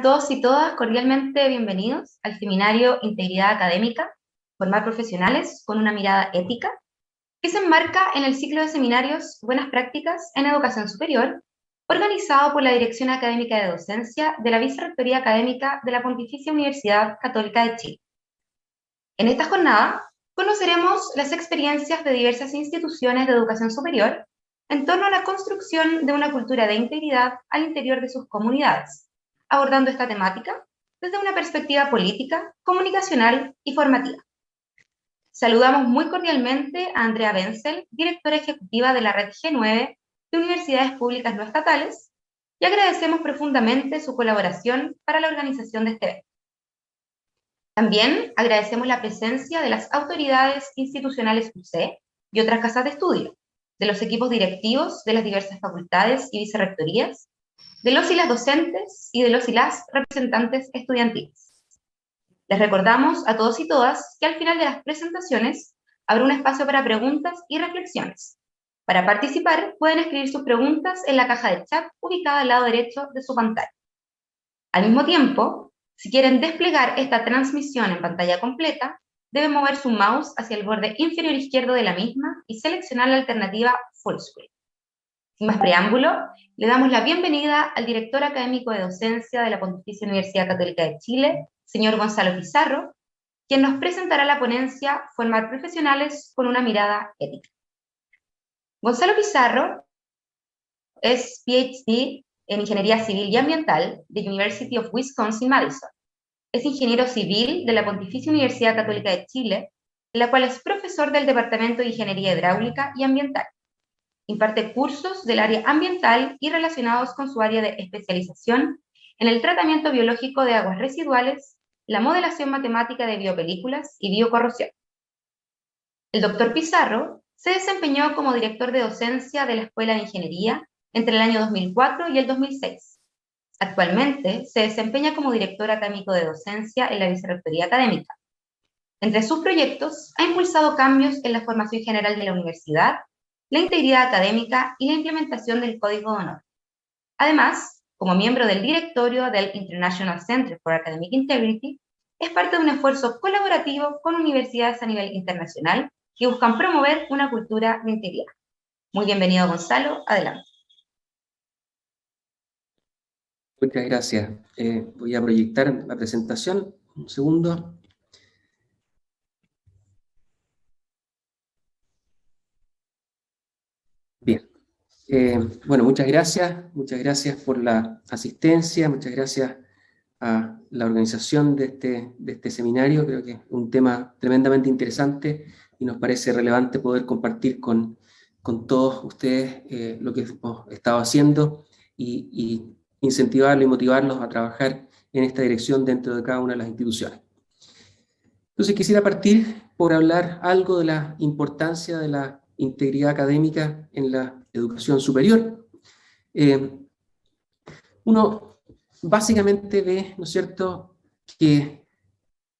Sean todos y todas cordialmente bienvenidos al seminario Integridad Académica, Formar Profesionales con una mirada ética, que se enmarca en el ciclo de seminarios Buenas Prácticas en Educación Superior, organizado por la Dirección Académica de Docencia de la Vicerrectoría Académica de la Pontificia Universidad Católica de Chile. En esta jornada conoceremos las experiencias de diversas instituciones de educación superior en torno a la construcción de una cultura de integridad al interior de sus comunidades, abordando esta temática desde una perspectiva política, comunicacional y formativa. Saludamos muy cordialmente a Andrea Wenzel, directora ejecutiva de la Red G9 de Universidades Públicas No Estatales, y agradecemos profundamente su colaboración para la organización de este evento. También agradecemos la presencia de las autoridades institucionales UC y otras casas de estudio, de los equipos directivos de las diversas facultades y vicerrectorías, de los y las docentes y de los y las representantes estudiantiles. Les recordamos a todos y todas que al final de las presentaciones habrá un espacio para preguntas y reflexiones. Para participar pueden escribir sus preguntas en la caja de chat ubicada al lado derecho de su pantalla. Al mismo tiempo, si quieren desplegar esta transmisión en pantalla completa, deben mover su mouse hacia el borde inferior izquierdo de la misma y seleccionar la alternativa Full Screen. Sin más preámbulo, le damos la bienvenida al director académico de docencia de la Pontificia Universidad Católica de Chile, señor Gonzalo Pizarro, quien nos presentará la ponencia Formar Profesionales con una mirada ética. Gonzalo Pizarro es PhD en Ingeniería Civil y Ambiental de University of Wisconsin-Madison. Es ingeniero civil de la Pontificia Universidad Católica de Chile, en la cual es profesor del Departamento de Ingeniería Hidráulica y Ambiental. Imparte cursos del área ambiental y relacionados con su área de especialización en el tratamiento biológico de aguas residuales, la modelación matemática de biopelículas y biocorrosión. El doctor Pizarro se desempeñó como director de docencia de la Escuela de Ingeniería entre el año 2004 y el 2006. Actualmente se desempeña como director académico de docencia en la Vicerrectoría Académica. Entre sus proyectos ha impulsado cambios en la formación general de la universidad, la integridad académica y la implementación del Código de Honor. Además, como miembro del directorio del International Center for Academic Integrity, es parte de un esfuerzo colaborativo con universidades a nivel internacional que buscan promover una cultura de integridad. Muy bienvenido, Gonzalo. Adelante. Muchas gracias. Voy a proyectar la presentación. Un segundo. Bien. Bueno, muchas gracias por la asistencia, muchas gracias a la organización de este seminario. Creo que es un tema tremendamente interesante y nos parece relevante poder compartir con todos ustedes lo que hemos estado haciendo y incentivarlos y motivarlos a trabajar en esta dirección dentro de cada una de las instituciones. Entonces quisiera partir por hablar algo de la importancia de la integridad académica en la educación superior. Uno básicamente ve, ¿no es cierto?, que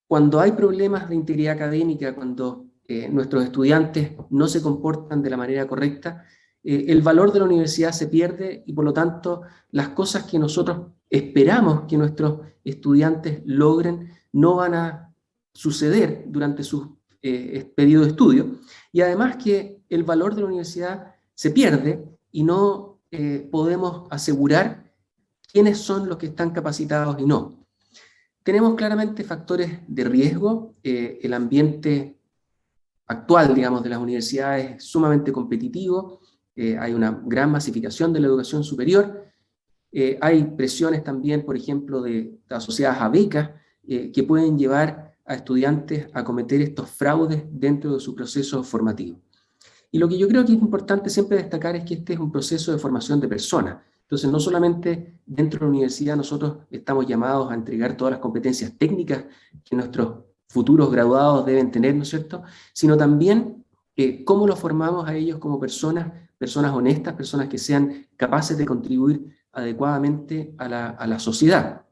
cuando hay problemas de integridad académica, cuando nuestros estudiantes no se comportan de la manera correcta, el valor de la universidad se pierde y por lo tanto las cosas que nosotros esperamos que nuestros estudiantes logren no van a suceder durante su periodo de estudio, y además que el valor de la universidad se pierde y no podemos asegurar quiénes son los que están capacitados y no. Tenemos claramente factores de riesgo. El ambiente actual, digamos, de las universidades es sumamente competitivo. Hay una gran masificación de la educación superior. Hay presiones también, por ejemplo, asociadas a becas que pueden llevar a estudiantes a cometer estos fraudes dentro de su proceso formativo. Y lo que yo creo que es importante siempre destacar es que este es un proceso de formación de personas. Entonces, no solamente dentro de la universidad nosotros estamos llamados a entregar todas las competencias técnicas que nuestros futuros graduados deben tener, ¿no es cierto?, sino también cómo los formamos a ellos como personas honestas, personas que sean capaces de contribuir adecuadamente a la sociedad.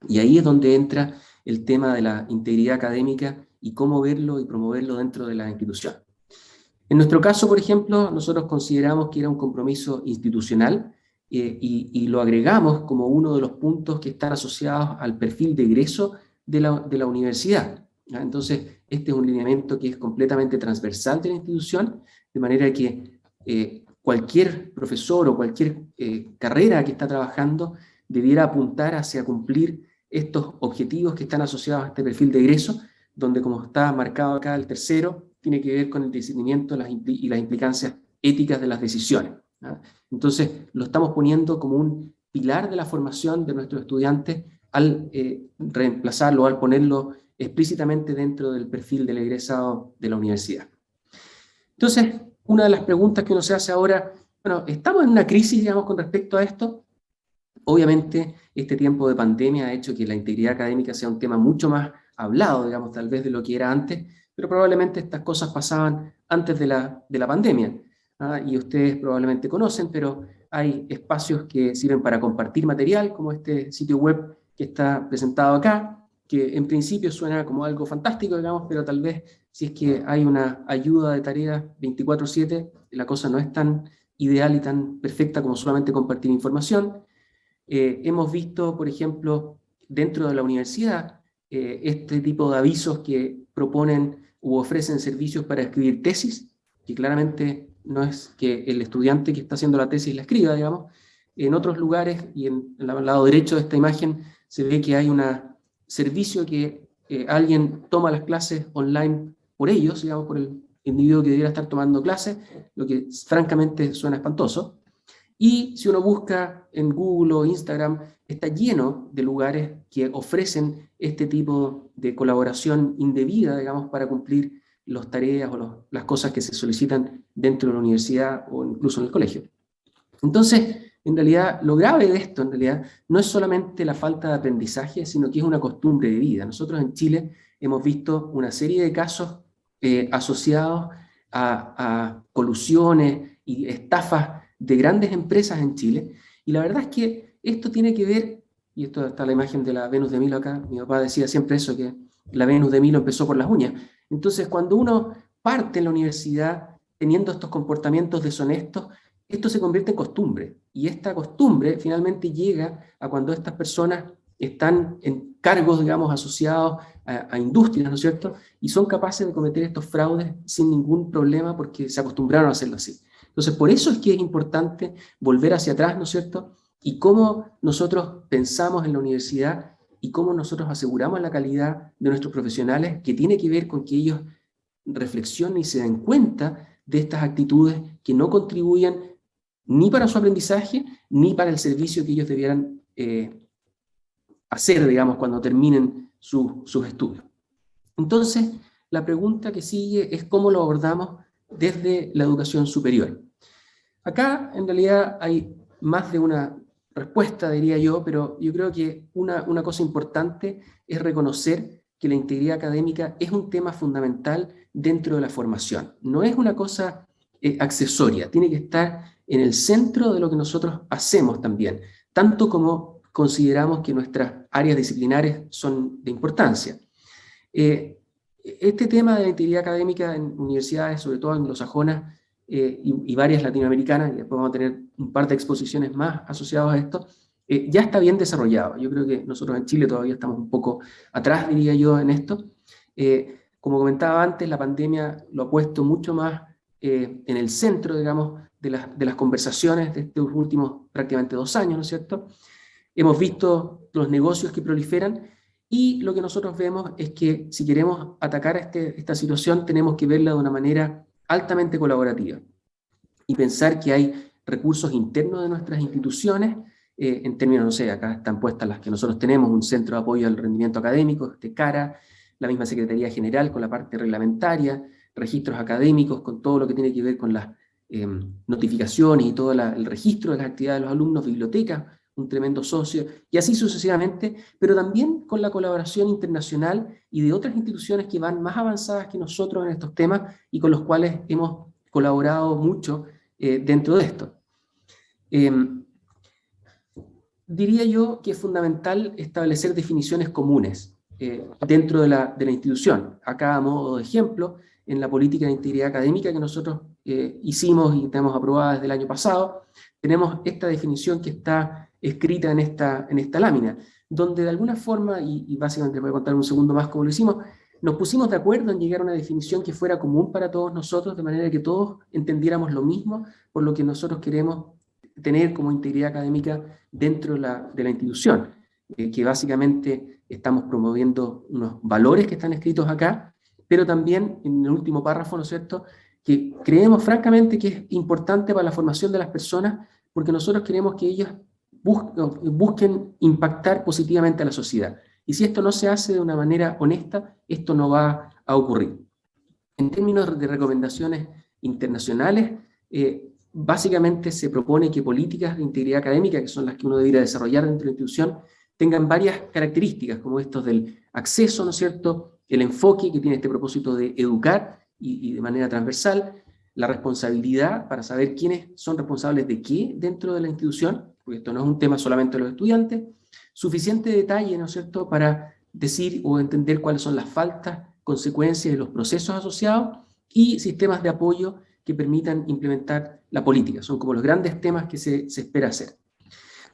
Y ahí es donde entra el tema de la integridad académica y cómo verlo y promoverlo dentro de la institución. En nuestro caso, por ejemplo, nosotros consideramos que era un compromiso institucional y lo agregamos como uno de los puntos que están asociados al perfil de egreso de la universidad. ¿Ya? Entonces, este es un lineamiento que es completamente transversal de la institución, de manera que cualquier profesor o cualquier carrera que está trabajando debiera apuntar hacia cumplir estos objetivos que están asociados a este perfil de egreso, donde, como está marcado acá el tercero, tiene que ver con el discernimiento y las implicancias éticas de las decisiones. ¿Ya? Entonces, lo estamos poniendo como un pilar de la formación de nuestros estudiantes al reemplazarlo, al ponerlo explícitamente dentro del perfil del egresado de la universidad. Entonces, una de las preguntas que uno se hace ahora, bueno, ¿estamos en una crisis, digamos, con respecto a esto? Obviamente, este tiempo de pandemia ha hecho que la integridad académica sea un tema mucho más hablado, digamos, tal vez de lo que era antes, pero probablemente estas cosas pasaban antes de la pandemia. Y ustedes probablemente conocen, pero hay espacios que sirven para compartir material, como este sitio web que está presentado acá, que en principio suena como algo fantástico, digamos, pero tal vez si es que hay una ayuda de tareas 24/7, la cosa no es tan ideal y tan perfecta como solamente compartir información. Hemos visto, por ejemplo, dentro de la universidad, este tipo de avisos que proponen u ofrecen servicios para escribir tesis, que claramente no es que el estudiante que está haciendo la tesis la escriba, digamos. En otros lugares, y en el lado derecho de esta imagen, se ve que hay un servicio que alguien toma las clases online por ellos, digamos, por el individuo que debería estar tomando clases, lo que francamente suena espantoso. Y si uno busca en Google o Instagram, está lleno de lugares que ofrecen este tipo de colaboración indebida, digamos, para cumplir las tareas o las cosas que se solicitan dentro de la universidad o incluso en el colegio. Entonces, en realidad, lo grave de esto, en realidad, no es solamente la falta de aprendizaje, sino que es una costumbre de vida. Nosotros en Chile hemos visto una serie de casos asociados a colusiones y estafas de grandes empresas en Chile, y la verdad es que esto tiene que ver, y esto está la imagen de la Venus de Milo acá, mi papá decía siempre eso, que la Venus de Milo empezó por las uñas. Entonces, cuando uno parte en la universidad teniendo estos comportamientos deshonestos, esto se convierte en costumbre, y esta costumbre finalmente llega a cuando estas personas están en cargos, digamos, asociados a industrias, ¿no es cierto?, y son capaces de cometer estos fraudes sin ningún problema porque se acostumbraron a hacerlo así. Entonces, por eso es que es importante volver hacia atrás, ¿no es cierto?, y cómo nosotros pensamos en la universidad y cómo nosotros aseguramos la calidad de nuestros profesionales, que tiene que ver con que ellos reflexionen y se den cuenta de estas actitudes que no contribuyen ni para su aprendizaje, ni para el servicio que ellos debieran hacer, digamos, cuando terminen sus estudios. Entonces, la pregunta que sigue es cómo lo abordamos desde la educación superior. Acá, en realidad, hay más de una respuesta, diría yo, pero yo creo que una cosa importante es reconocer que la integridad académica es un tema fundamental dentro de la formación. No es una cosa accesoria, tiene que estar en el centro de lo que nosotros hacemos también, tanto como consideramos que nuestras áreas disciplinares son de importancia. Este tema de la integridad académica en universidades, sobre todo anglosajonas y varias latinoamericanas, y después vamos a tener un par de exposiciones más asociadas a esto, ya está bien desarrollado. Yo creo que nosotros en Chile todavía estamos un poco atrás, diría yo, en esto. Como comentaba antes, la pandemia lo ha puesto mucho más en el centro, digamos, de las conversaciones de estos últimos prácticamente 2 años, ¿no es cierto? Hemos visto los negocios que proliferan, y lo que nosotros vemos es que si queremos atacar esta situación, tenemos que verla de una manera altamente colaborativa y pensar que hay recursos internos de nuestras instituciones, en términos, no sé, acá están puestas las que nosotros tenemos, un centro de apoyo al rendimiento académico, CARA, la misma Secretaría General con la parte reglamentaria, registros académicos con todo lo que tiene que ver con las notificaciones y todo el registro de las actividades de los alumnos, bibliotecas, un tremendo socio, y así sucesivamente, pero también con la colaboración internacional y de otras instituciones que van más avanzadas que nosotros en estos temas y con los cuales hemos colaborado mucho dentro de esto. Diría yo que es fundamental establecer definiciones comunes dentro de la institución. Acá, a modo de ejemplo, en la política de integridad académica que nosotros hicimos y tenemos aprobada desde el año pasado, tenemos esta definición que está escrita en esta lámina, donde de alguna forma, y básicamente voy a contar un segundo más cómo lo hicimos, nos pusimos de acuerdo en llegar a una definición que fuera común para todos nosotros, de manera que todos entendiéramos lo mismo por lo que nosotros queremos tener como integridad académica dentro de la institución, que básicamente estamos promoviendo unos valores que están escritos acá, pero también en el último párrafo, ¿no es cierto?, que creemos francamente que es importante para la formación de las personas, porque nosotros queremos que ellas busquen impactar positivamente a la sociedad. Y si esto no se hace de una manera honesta, esto no va a ocurrir. En términos de recomendaciones internacionales, básicamente se propone que políticas de integridad académica, que son las que uno debería desarrollar dentro de la institución, tengan varias características, como estos del acceso, ¿no es cierto?, el enfoque que tiene este propósito de educar y de manera transversal, la responsabilidad para saber quiénes son responsables de qué dentro de la institución, porque esto no es un tema solamente de los estudiantes, suficiente detalle, ¿no es cierto?, para decir o entender cuáles son las faltas, consecuencias de los procesos asociados y sistemas de apoyo que permitan implementar la política. Son como los grandes temas que se espera hacer.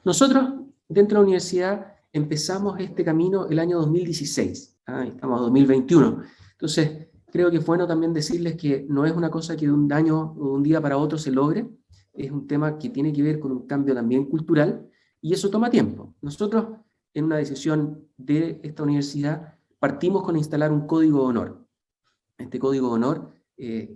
Nosotros, dentro de la universidad, empezamos este camino el año 2016, estamos en 2021. Entonces, creo que es bueno también decirles que no es una cosa que de un año o de un día para otro se logre, es un tema que tiene que ver con un cambio también cultural, y eso toma tiempo. Nosotros, en una decisión de esta universidad, partimos con instalar un código de honor. Este código de honor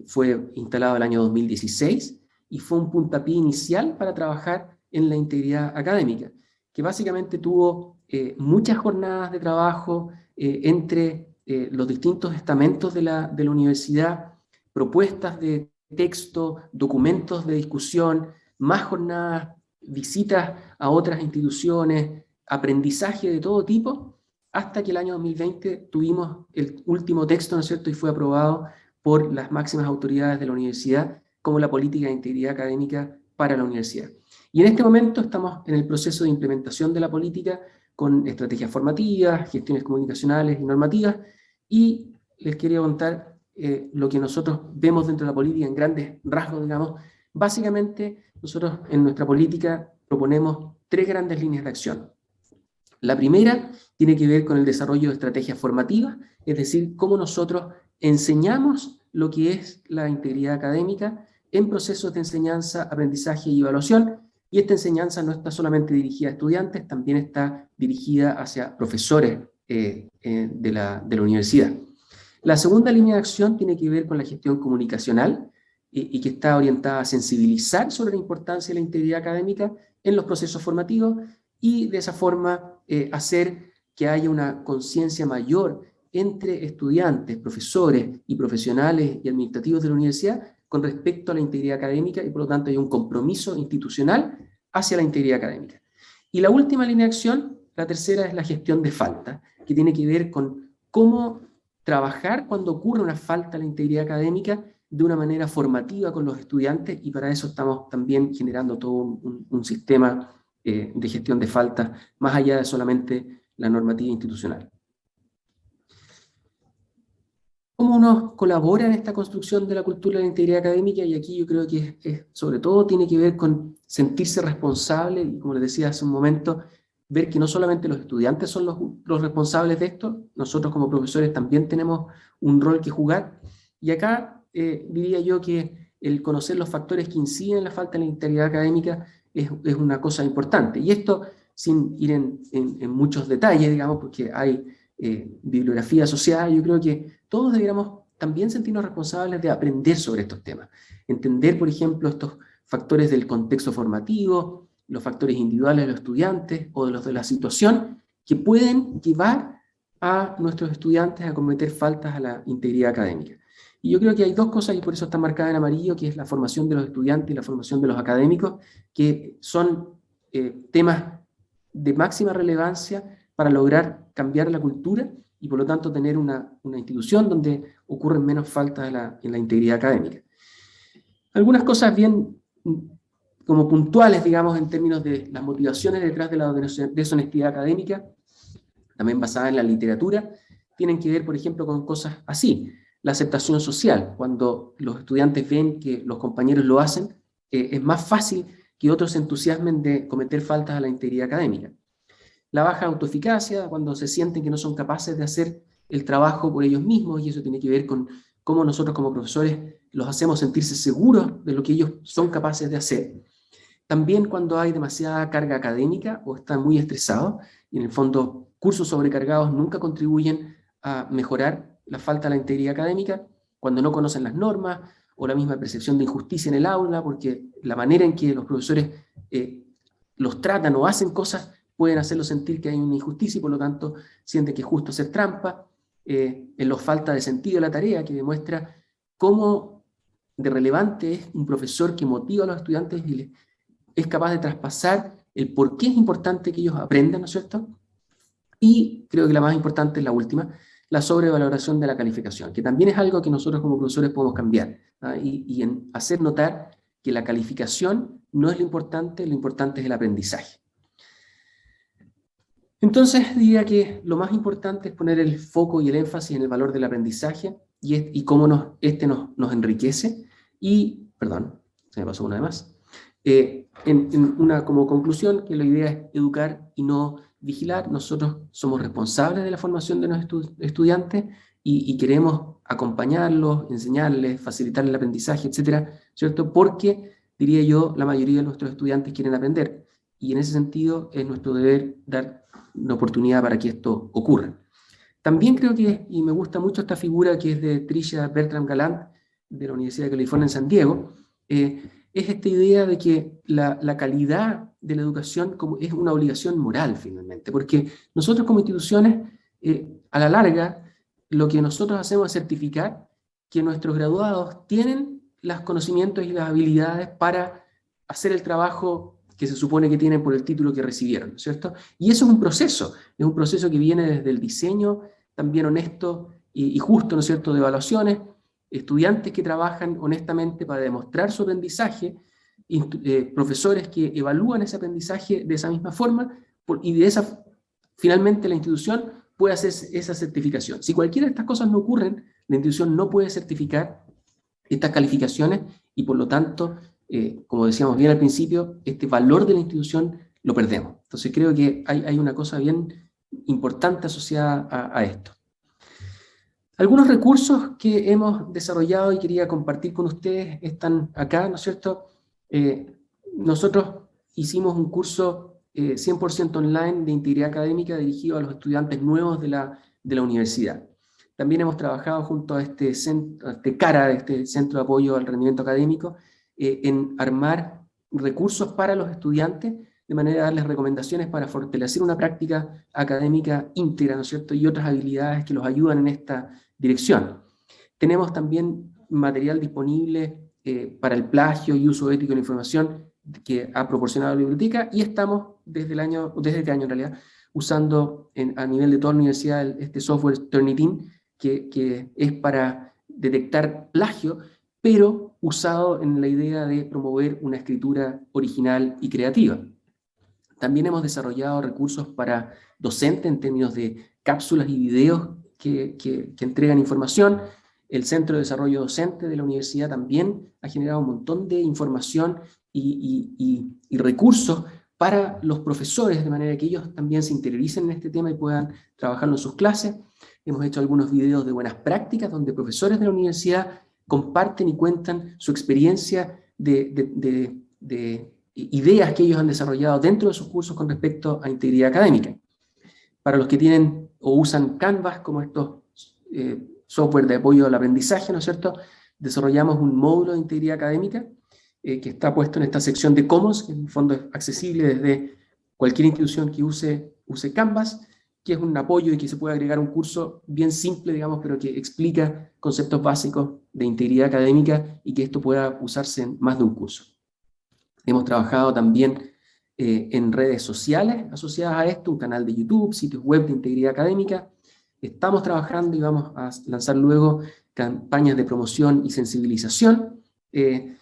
fue instalado el año 2016 y fue un puntapié inicial para trabajar en la integridad académica, que básicamente tuvo muchas jornadas de trabajo entre los distintos estamentos de la universidad, propuestas de texto, documentos de discusión, más jornadas, visitas a otras instituciones, aprendizaje de todo tipo, hasta que el año 2020 tuvimos el último texto, ¿no es cierto?, y fue aprobado por las máximas autoridades de la universidad como la política de integridad académica para la universidad. Y en este momento estamos en el proceso de implementación de la política con estrategias formativas, gestiones comunicacionales y normativas, y les quería contar lo que nosotros vemos dentro de la política en grandes rasgos, digamos. Básicamente, nosotros en nuestra política proponemos 3 grandes líneas de acción. La primera tiene que ver con el desarrollo de estrategias formativas, es decir, cómo nosotros enseñamos lo que es la integridad académica en procesos de enseñanza, aprendizaje y evaluación, y esta enseñanza no está solamente dirigida a estudiantes, también está dirigida hacia profesores de la universidad. La segunda línea de acción tiene que ver con la gestión comunicacional y que está orientada a sensibilizar sobre la importancia de la integridad académica en los procesos formativos y de esa forma hacer que haya una conciencia mayor entre estudiantes, profesores y profesionales y administrativos de la universidad con respecto a la integridad académica y por lo tanto hay un compromiso institucional hacia la integridad académica. Y la última línea de acción, la tercera, es la gestión de falta, que tiene que ver con cómo trabajar cuando ocurre una falta a la integridad académica de una manera formativa con los estudiantes, y para eso estamos también generando todo un sistema de gestión de faltas, más allá de solamente la normativa institucional. ¿Cómo uno colabora en esta construcción de la cultura de la integridad académica? Y aquí yo creo que sobre todo tiene que ver con sentirse responsable, y como les decía hace un momento, ver que no solamente los estudiantes son los responsables de esto, nosotros como profesores también tenemos un rol que jugar, y acá diría yo que el conocer los factores que inciden en la falta de la integridad académica es una cosa importante, y esto sin ir en muchos detalles, digamos, porque hay bibliografía asociada. Yo creo que todos deberíamos también sentirnos responsables de aprender sobre estos temas, entender, por ejemplo, estos factores del contexto formativo, los factores individuales de los estudiantes o de los de la situación que pueden llevar a nuestros estudiantes a cometer faltas a la integridad académica. Y yo creo que hay 2 cosas, y por eso está marcada en amarillo, que es la formación de los estudiantes y la formación de los académicos, que son temas de máxima relevancia para lograr cambiar la cultura y por lo tanto tener una institución donde ocurren menos faltas en la integridad académica. Algunas cosas bien como puntuales, digamos, en términos de las motivaciones detrás de la deshonestidad académica, también basada en la literatura, tienen que ver, por ejemplo, con cosas así. la aceptación social. Cuando los estudiantes ven que los compañeros lo hacen, es más fácil que otros se entusiasmen de cometer faltas a la integridad académica. La baja autoeficacia, cuando se sienten que no son capaces de hacer el trabajo por ellos mismos, y eso tiene que ver con cómo nosotros como profesores los hacemos sentirse seguros de lo que ellos son capaces de hacer. También cuando hay demasiada carga académica o están muy estresados, y en el fondo cursos sobrecargados nunca contribuyen a mejorar la falta de la integridad académica, cuando no conocen las normas o la misma percepción de injusticia en el aula, porque la manera en que los profesores los tratan o hacen cosas pueden hacerlos sentir que hay una injusticia y por lo tanto sienten que es justo hacer trampa, en los falta de sentido de la tarea, que demuestra cómo de relevante es un profesor que motiva a los estudiantes y es capaz de traspasar el por qué es importante que ellos aprendan, ¿no es cierto? Y creo que la más importante es la última, la sobrevaloración de la calificación, que también es algo que nosotros como profesores podemos cambiar, y en hacer notar que la calificación no es lo importante es el aprendizaje. Entonces diría que lo más importante es poner el foco y el énfasis en el valor del aprendizaje y cómo este nos enriquece. Y, perdón, se me pasó una de más. Como conclusión, que la idea es educar y no vigilar. Nosotros somos responsables de la formación de nuestros estudiantes y queremos acompañarlos, enseñarles, facilitarles el aprendizaje, etcétera, ¿cierto? Porque, diría yo, la mayoría de nuestros estudiantes quieren aprender. Y en ese sentido es nuestro deber dar una oportunidad para que esto ocurra. También creo que, y me gusta mucho esta figura que es de Tricia Bertram-Galant, de la Universidad de California en San Diego, es esta idea de que la calidad de la educación es una obligación moral finalmente, porque nosotros como instituciones, a la larga, lo que nosotros hacemos es certificar que nuestros graduados tienen los conocimientos y las habilidades para hacer el trabajo que se supone que tienen por el título que recibieron, ¿cierto? Y eso es un proceso que viene desde el diseño también honesto y justo, ¿no es cierto?, de evaluaciones, estudiantes que trabajan honestamente para demostrar su aprendizaje, profesores que evalúan ese aprendizaje de esa misma forma, y finalmente la institución puede hacer esa certificación. Si cualquiera de estas cosas no ocurren, la institución no puede certificar estas calificaciones y por lo tanto, como decíamos bien al principio, este valor de la institución lo perdemos. Entonces creo que hay una cosa bien importante asociada a esto. Algunos recursos que hemos desarrollado y quería compartir con ustedes están acá, ¿no es cierto? Nosotros hicimos un curso 100% online de integridad académica dirigido a los estudiantes nuevos de la universidad. También hemos trabajado junto a este CARA, este Centro de Apoyo al Rendimiento Académico, en armar recursos para los estudiantes, de manera de darles recomendaciones para fortalecer una práctica académica íntegra, ¿no es cierto?, y otras habilidades que los ayudan en esta dirección. Tenemos también material disponible para el plagio y uso ético de la información que ha proporcionado la biblioteca, y estamos desde este año en realidad, usando a nivel de toda la universidad este software Turnitin, que es para detectar plagio, pero usado en la idea de promover una escritura original y creativa. También hemos desarrollado recursos para docentes en términos de cápsulas y videos que entregan información. El Centro de Desarrollo Docente de la universidad también ha generado un montón de información y recursos para los profesores, de manera que ellos también se interioricen en este tema y puedan trabajarlo en sus clases. Hemos hecho algunos videos de buenas prácticas donde profesores de la universidad comparten y cuentan su experiencia de ideas que ellos han desarrollado dentro de sus cursos con respecto a integridad académica. Para los que tienen o usan Canvas como estos software de apoyo al aprendizaje, ¿no es cierto?, desarrollamos un módulo de integridad académica que está puesto en esta sección de Commons, que en el fondo es accesible desde cualquier institución que use Canvas, que es un apoyo y que se puede agregar un curso bien simple, digamos, pero que explica conceptos básicos de integridad académica y que esto pueda usarse en más de un curso. Hemos trabajado también en redes sociales asociadas a esto, un canal de YouTube, sitios web de integridad académica. Estamos trabajando y vamos a lanzar luego campañas de promoción y sensibilización,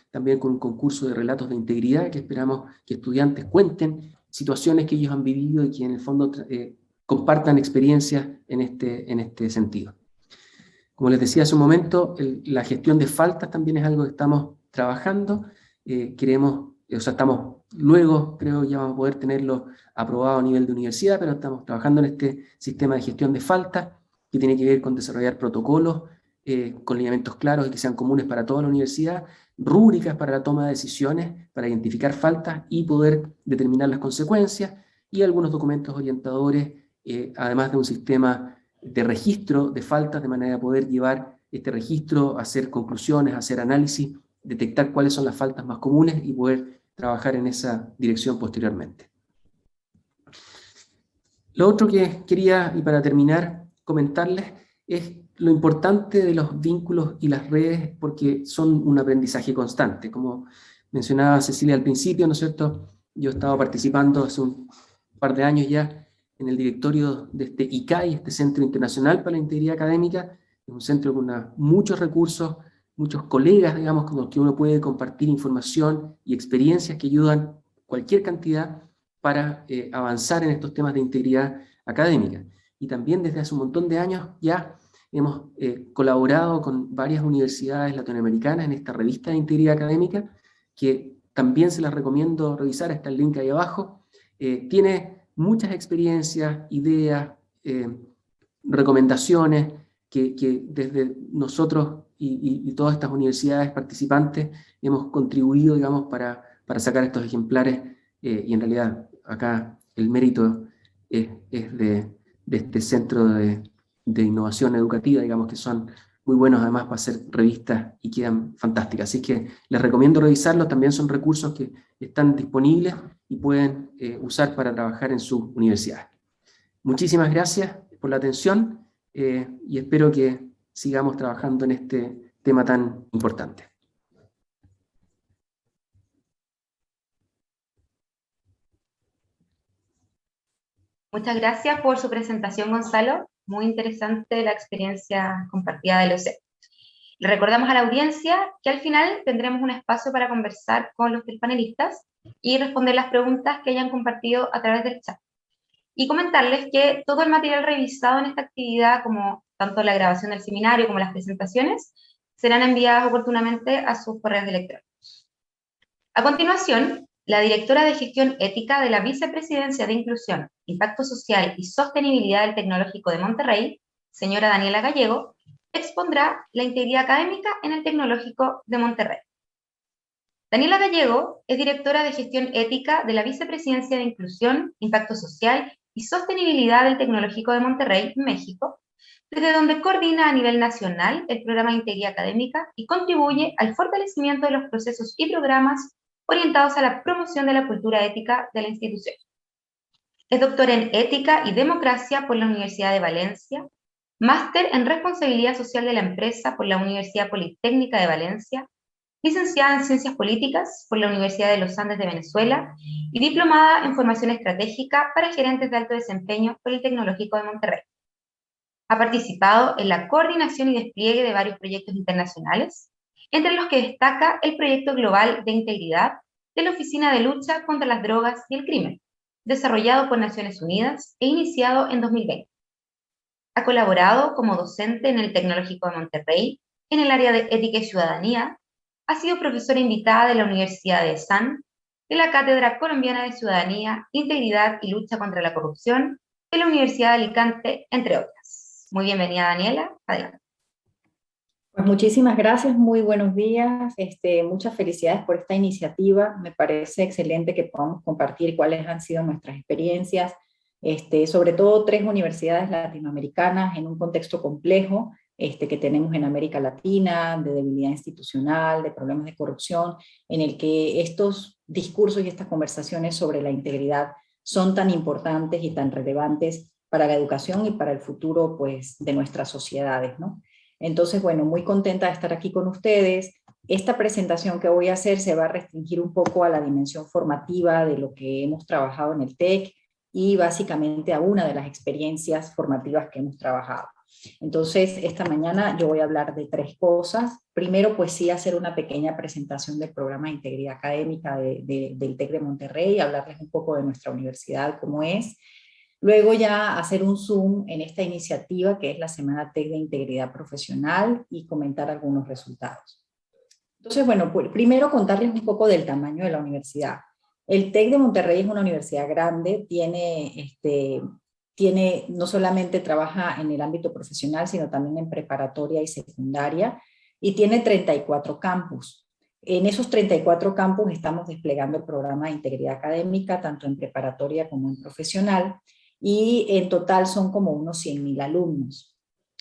también con un concurso de relatos de integridad que esperamos que estudiantes cuenten situaciones que ellos han vivido y que en el fondo compartan experiencias en este sentido. Como les decía hace un momento, la gestión de faltas también es algo que estamos trabajando. Luego creo ya vamos a poder tenerlo aprobado a nivel de universidad, pero estamos trabajando en este sistema de gestión de faltas que tiene que ver con desarrollar protocolos con lineamientos claros y que sean comunes para toda la universidad, rúbricas para la toma de decisiones, para identificar faltas y poder determinar las consecuencias, y algunos documentos orientadores, además de un sistema de registro de faltas, de manera de poder llevar este registro, hacer conclusiones, hacer análisis, detectar cuáles son las faltas más comunes y poder trabajar en esa dirección posteriormente. Lo otro que quería, y para terminar, comentarles es lo importante de los vínculos y las redes, porque son un aprendizaje constante. Como mencionaba Cecilia al principio, ¿no es cierto? Yo he estado participando hace un par de años ya en el directorio de este ICAI, este Centro Internacional para la Integridad Académica. Es un centro con muchos recursos, muchos colegas, digamos, con los que uno puede compartir información y experiencias que ayudan cualquier cantidad para avanzar en estos temas de integridad académica. Y también desde hace un montón de años ya hemos colaborado con varias universidades latinoamericanas en esta revista de integridad académica, que también se las recomiendo revisar, está el link ahí abajo. Tiene muchas experiencias, ideas, recomendaciones que desde nosotros y todas estas universidades participantes hemos contribuido, digamos, para sacar estos ejemplares, y en realidad acá el mérito es de este centro de innovación educativa, digamos, que son muy buenos además para hacer revistas y quedan fantásticas. Así que les recomiendo revisarlos, también son recursos que están disponibles y pueden usar para trabajar en sus universidades. Muchísimas gracias por la atención y espero que sigamos trabajando en este tema tan importante. Muchas gracias por su presentación, Gonzalo. Muy interesante la experiencia compartida de los. Le recordamos a la audiencia que al final tendremos un espacio para conversar con los tres panelistas y responder las preguntas que hayan compartido a través del chat. Y comentarles que todo el material revisado en esta actividad, como tanto la grabación del seminario como las presentaciones, serán enviadas oportunamente a sus correos electrónicos. A continuación, la directora de Gestión Ética de la Vicepresidencia de Inclusión, Impacto Social y Sostenibilidad del Tecnológico de Monterrey, señora Daniela Gallego, expondrá la integridad académica en el Tecnológico de Monterrey. Daniela Gallego es directora de Gestión Ética de la Vicepresidencia de Inclusión, Impacto Social y Sostenibilidad del Tecnológico de Monterrey, México, desde donde coordina a nivel nacional el programa de integridad académica y contribuye al fortalecimiento de los procesos y programas orientados a la promoción de la cultura ética de la institución. Es doctora en Ética y Democracia por la Universidad de Valencia, máster en Responsabilidad Social de la Empresa por la Universidad Politécnica de Valencia, licenciada en Ciencias Políticas por la Universidad de los Andes de Venezuela y diplomada en Formación Estratégica para Gerentes de Alto Desempeño por el Tecnológico de Monterrey. Ha participado en la coordinación y despliegue de varios proyectos internacionales, entre los que destaca el Proyecto Global de Integridad de la Oficina de Lucha contra las Drogas y el Crimen, desarrollado por Naciones Unidas e iniciado en 2020. Ha colaborado como docente en el Tecnológico de Monterrey, en el área de Ética y Ciudadanía. Ha sido profesora invitada de la Universidad de ESAN, de la Cátedra Colombiana de Ciudadanía, Integridad y Lucha contra la Corrupción, de la Universidad de Alicante, entre otras. Muy bienvenida, Daniela. Adelante. Pues muchísimas gracias, muy buenos días, muchas felicidades por esta iniciativa. Me parece excelente que podamos compartir cuáles han sido nuestras experiencias, sobre todo 3 universidades latinoamericanas en un contexto complejo que tenemos en América Latina, de debilidad institucional, de problemas de corrupción, en el que estos discursos y estas conversaciones sobre la integridad son tan importantes y tan relevantes para la educación y para el futuro, pues, de nuestras sociedades, ¿no? Entonces, bueno, muy contenta de estar aquí con ustedes. Esta presentación que voy a hacer se va a restringir un poco a la dimensión formativa de lo que hemos trabajado en el TEC y básicamente a una de las experiencias formativas que hemos trabajado. Entonces, esta mañana yo voy a hablar de 3 cosas. Primero, pues sí, hacer una pequeña presentación del programa de integridad académica del TEC de Monterrey, hablarles un poco de nuestra universidad, cómo es. Luego ya hacer un zoom en esta iniciativa que es la Semana TEC de Integridad Profesional y comentar algunos resultados. Entonces, bueno, pues primero contarles un poco del tamaño de la universidad. El TEC de Monterrey es una universidad grande, no solamente trabaja en el ámbito profesional, sino también en preparatoria y secundaria, y tiene 34 campus. En esos 34 campus estamos desplegando el programa de integridad académica, tanto en preparatoria como en profesional, y en total son como unos 100.000 alumnos.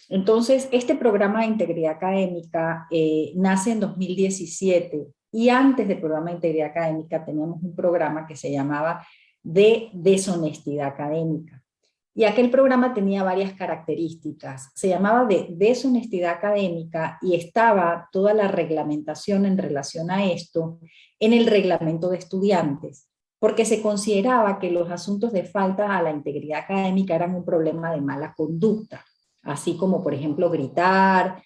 Entonces, este programa de integridad académica nace en 2017 y antes del programa de integridad académica teníamos un programa que se llamaba de deshonestidad académica. Y aquel programa tenía varias características. Se llamaba de deshonestidad académica y estaba toda la reglamentación en relación a esto en el reglamento de estudiantes, porque se consideraba que los asuntos de falta a la integridad académica eran un problema de mala conducta, así como por ejemplo gritar,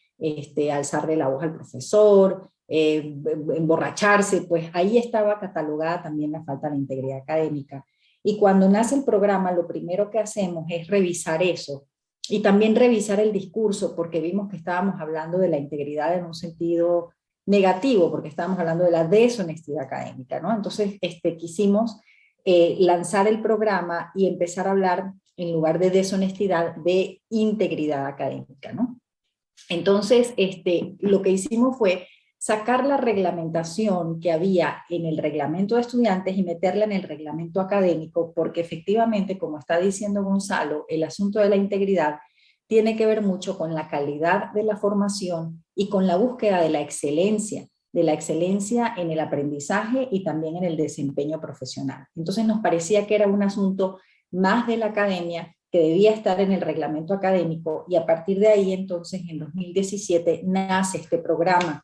alzarle la voz al profesor, emborracharse, pues ahí estaba catalogada también la falta de la integridad académica. Y cuando nace el programa, lo primero que hacemos es revisar eso y también revisar el discurso, porque vimos que estábamos hablando de la integridad en un sentido negativo, porque estábamos hablando de la deshonestidad académica, ¿no? Entonces quisimos lanzar el programa y empezar a hablar, en lugar de deshonestidad, de integridad académica, ¿no? Entonces, lo que hicimos fue sacar la reglamentación que había en el reglamento de estudiantes y meterla en el reglamento académico, porque efectivamente, como está diciendo Gonzalo, el asunto de la integridad tiene que ver mucho con la calidad de la formación y con la búsqueda de la excelencia en el aprendizaje y también en el desempeño profesional. Entonces nos parecía que era un asunto más de la academia que debía estar en el reglamento académico, y a partir de ahí entonces en 2017 nace este programa.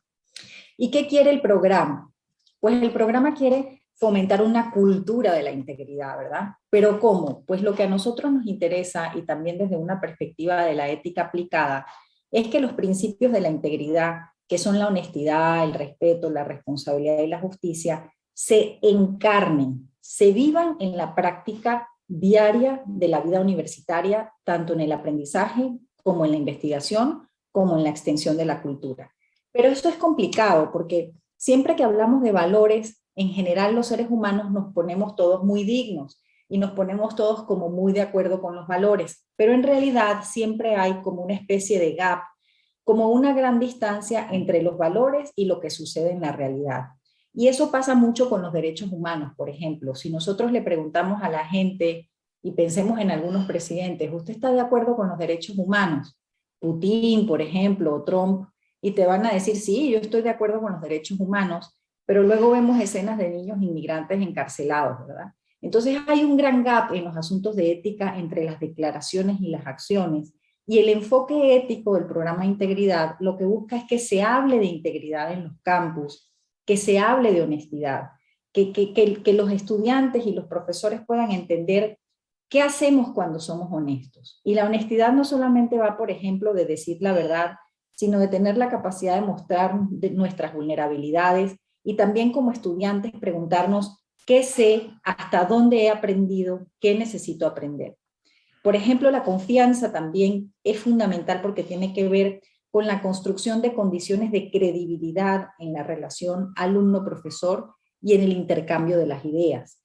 ¿Y qué quiere el programa? Pues el programa quiere fomentar una cultura de la integridad, ¿verdad? ¿Pero cómo? Pues lo que a nosotros nos interesa, y también desde una perspectiva de la ética aplicada, es que los principios de la integridad, que son la honestidad, el respeto, la responsabilidad y la justicia, se encarnen, se vivan en la práctica diaria de la vida universitaria, tanto en el aprendizaje como en la investigación, como en la extensión de la cultura. Pero esto es complicado porque siempre que hablamos de valores, en general los seres humanos nos ponemos todos muy dignos y nos ponemos todos como muy de acuerdo con los valores, pero en realidad siempre hay como una especie de gap, como una gran distancia entre los valores y lo que sucede en la realidad. Y eso pasa mucho con los derechos humanos, por ejemplo. Si nosotros le preguntamos a la gente, y pensemos en algunos presidentes, ¿usted está de acuerdo con los derechos humanos? Putin, por ejemplo, o Trump, y te van a decir, sí, yo estoy de acuerdo con los derechos humanos, pero luego vemos escenas de niños inmigrantes encarcelados, ¿verdad? Entonces hay un gran gap en los asuntos de ética entre las declaraciones y las acciones, y el enfoque ético del programa de integridad lo que busca es que se hable de integridad en los campus, que se hable de honestidad, que los estudiantes y los profesores puedan entender qué hacemos cuando somos honestos. Y la honestidad no solamente va, por ejemplo, de decir la verdad, sino de tener la capacidad de mostrar nuestras vulnerabilidades y también como estudiantes preguntarnos qué sé, hasta dónde he aprendido, qué necesito aprender. Por ejemplo, la confianza también es fundamental porque tiene que ver con la construcción de condiciones de credibilidad en la relación alumno-profesor y en el intercambio de las ideas.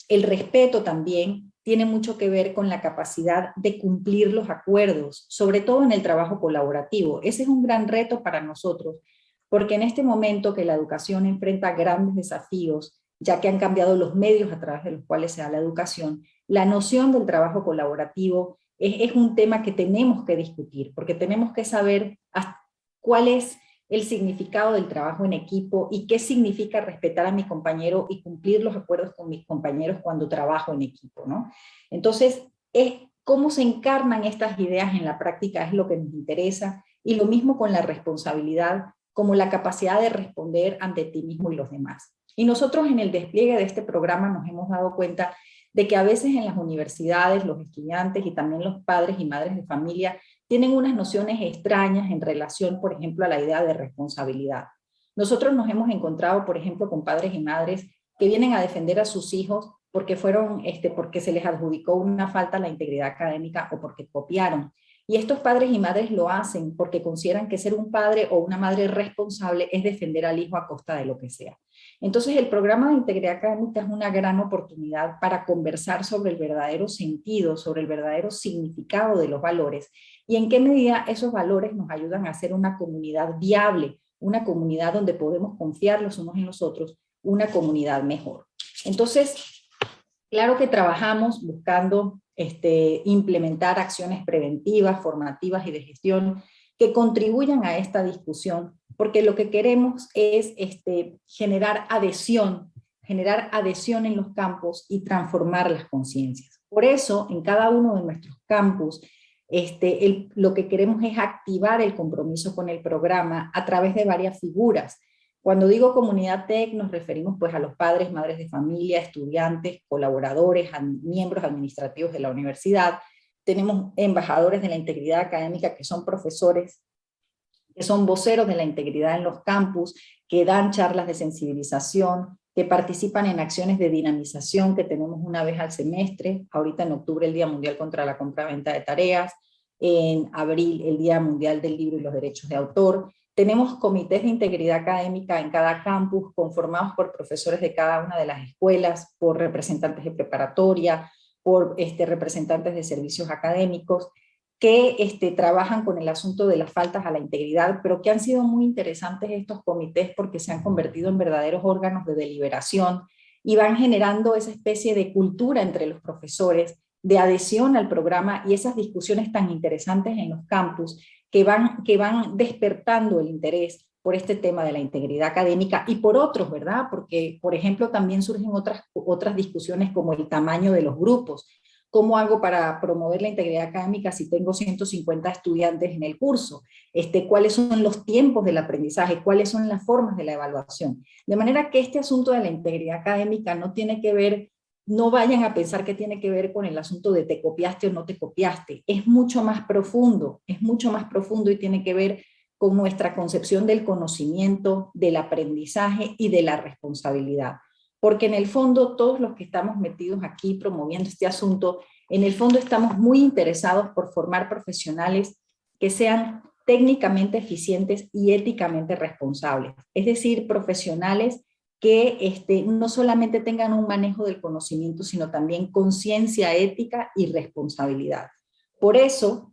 El respeto también tiene mucho que ver con la capacidad de cumplir los acuerdos, sobre todo en el trabajo colaborativo. Ese es un gran reto para nosotros, porque en este momento que la educación enfrenta grandes desafíos, ya que han cambiado los medios a través de los cuales se da la educación, la noción del trabajo colaborativo es un tema que tenemos que discutir, porque tenemos que saber cuál es el significado del trabajo en equipo y qué significa respetar a mi compañero y cumplir los acuerdos con mis compañeros cuando trabajo en equipo, ¿no? Entonces, cómo se encarnan estas ideas en la práctica es lo que nos interesa, y lo mismo con la responsabilidad, como la capacidad de responder ante ti mismo y los demás. Y nosotros en el despliegue de este programa nos hemos dado cuenta de que a veces en las universidades los estudiantes y también los padres y madres de familia tienen unas nociones extrañas en relación, por ejemplo, a la idea de responsabilidad. Nosotros nos hemos encontrado, por ejemplo, con padres y madres que vienen a defender a sus hijos porque se les adjudicó una falta a la integridad académica o porque copiaron. Y estos padres y madres lo hacen porque consideran que ser un padre o una madre responsable es defender al hijo a costa de lo que sea. Entonces el programa de integridad académica es una gran oportunidad para conversar sobre el verdadero sentido, sobre el verdadero significado de los valores y en qué medida esos valores nos ayudan a ser una comunidad viable, una comunidad donde podemos confiar los unos en los otros, una comunidad mejor. Entonces, claro que trabajamos buscando implementar acciones preventivas, formativas y de gestión que contribuyan a esta discusión, porque lo que queremos es generar adhesión en los campos y transformar las conciencias. Por eso, en cada uno de nuestros campus, lo que queremos es activar el compromiso con el programa a través de varias figuras. Cuando digo comunidad TEC nos referimos pues a los padres, madres de familia, estudiantes, colaboradores, miembros administrativos de la universidad. Tenemos embajadores de la integridad académica que son profesores, que son voceros de la integridad en los campus, que dan charlas de sensibilización, que participan en acciones de dinamización que tenemos una vez al semestre, ahorita en octubre el Día Mundial contra la Compraventa de Tareas, en abril el Día Mundial del Libro y los Derechos de Autor. Tenemos comités de integridad académica en cada campus, conformados por profesores de cada una de las escuelas, por representantes de preparatoria, por representantes de servicios académicos, que trabajan con el asunto de las faltas a la integridad, pero que han sido muy interesantes estos comités porque se han convertido en verdaderos órganos de deliberación y van generando esa especie de cultura entre los profesores, de adhesión al programa y esas discusiones tan interesantes en los campus que van despertando el interés por este tema de la integridad académica y por otros, ¿verdad? Porque, por ejemplo, también surgen otras discusiones como el tamaño de los grupos. ¿Cómo hago para promover la integridad académica si tengo 150 estudiantes en el curso? ¿Cuáles son los tiempos del aprendizaje? ¿Cuáles son las formas de la evaluación? De manera que este asunto de la integridad académica no tiene que ver, no vayan a pensar que tiene que ver con el asunto de te copiaste o no te copiaste. Es mucho más profundo y tiene que ver con nuestra concepción del conocimiento, del aprendizaje y de la responsabilidad. Porque en el fondo todos los que estamos metidos aquí promoviendo este asunto, en el fondo estamos muy interesados por formar profesionales que sean técnicamente eficientes y éticamente responsables. Es decir, profesionales que no solamente tengan un manejo del conocimiento, sino también conciencia ética y responsabilidad. Por eso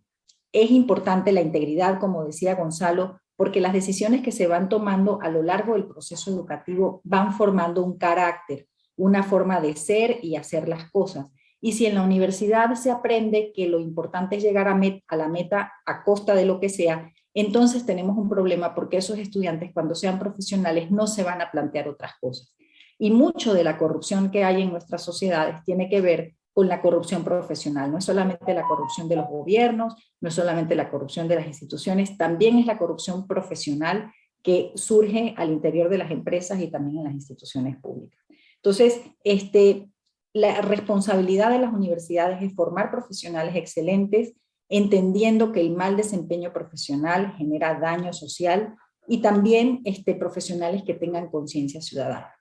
es importante la integridad, como decía Gonzalo, porque las decisiones que se van tomando a lo largo del proceso educativo van formando un carácter, una forma de ser y hacer las cosas. Y si en la universidad se aprende que lo importante es llegar a la meta a costa de lo que sea, entonces tenemos un problema porque esos estudiantes cuando sean profesionales no se van a plantear otras cosas. Y mucho de la corrupción que hay en nuestras sociedades tiene que ver con la corrupción profesional. No es solamente la corrupción de los gobiernos, no es solamente la corrupción de las instituciones, también es la corrupción profesional que surge al interior de las empresas y también en las instituciones públicas. Entonces, la responsabilidad de las universidades es formar profesionales excelentes, entendiendo que el mal desempeño profesional genera daño social y también profesionales que tengan conciencia ciudadana.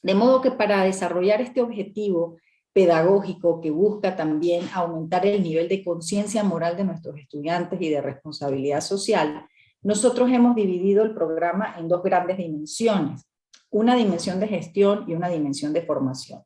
De modo que para desarrollar este objetivo pedagógico que busca también aumentar el nivel de conciencia moral de nuestros estudiantes y de responsabilidad social, nosotros hemos dividido el programa en dos grandes dimensiones, una dimensión de gestión y una dimensión de formación.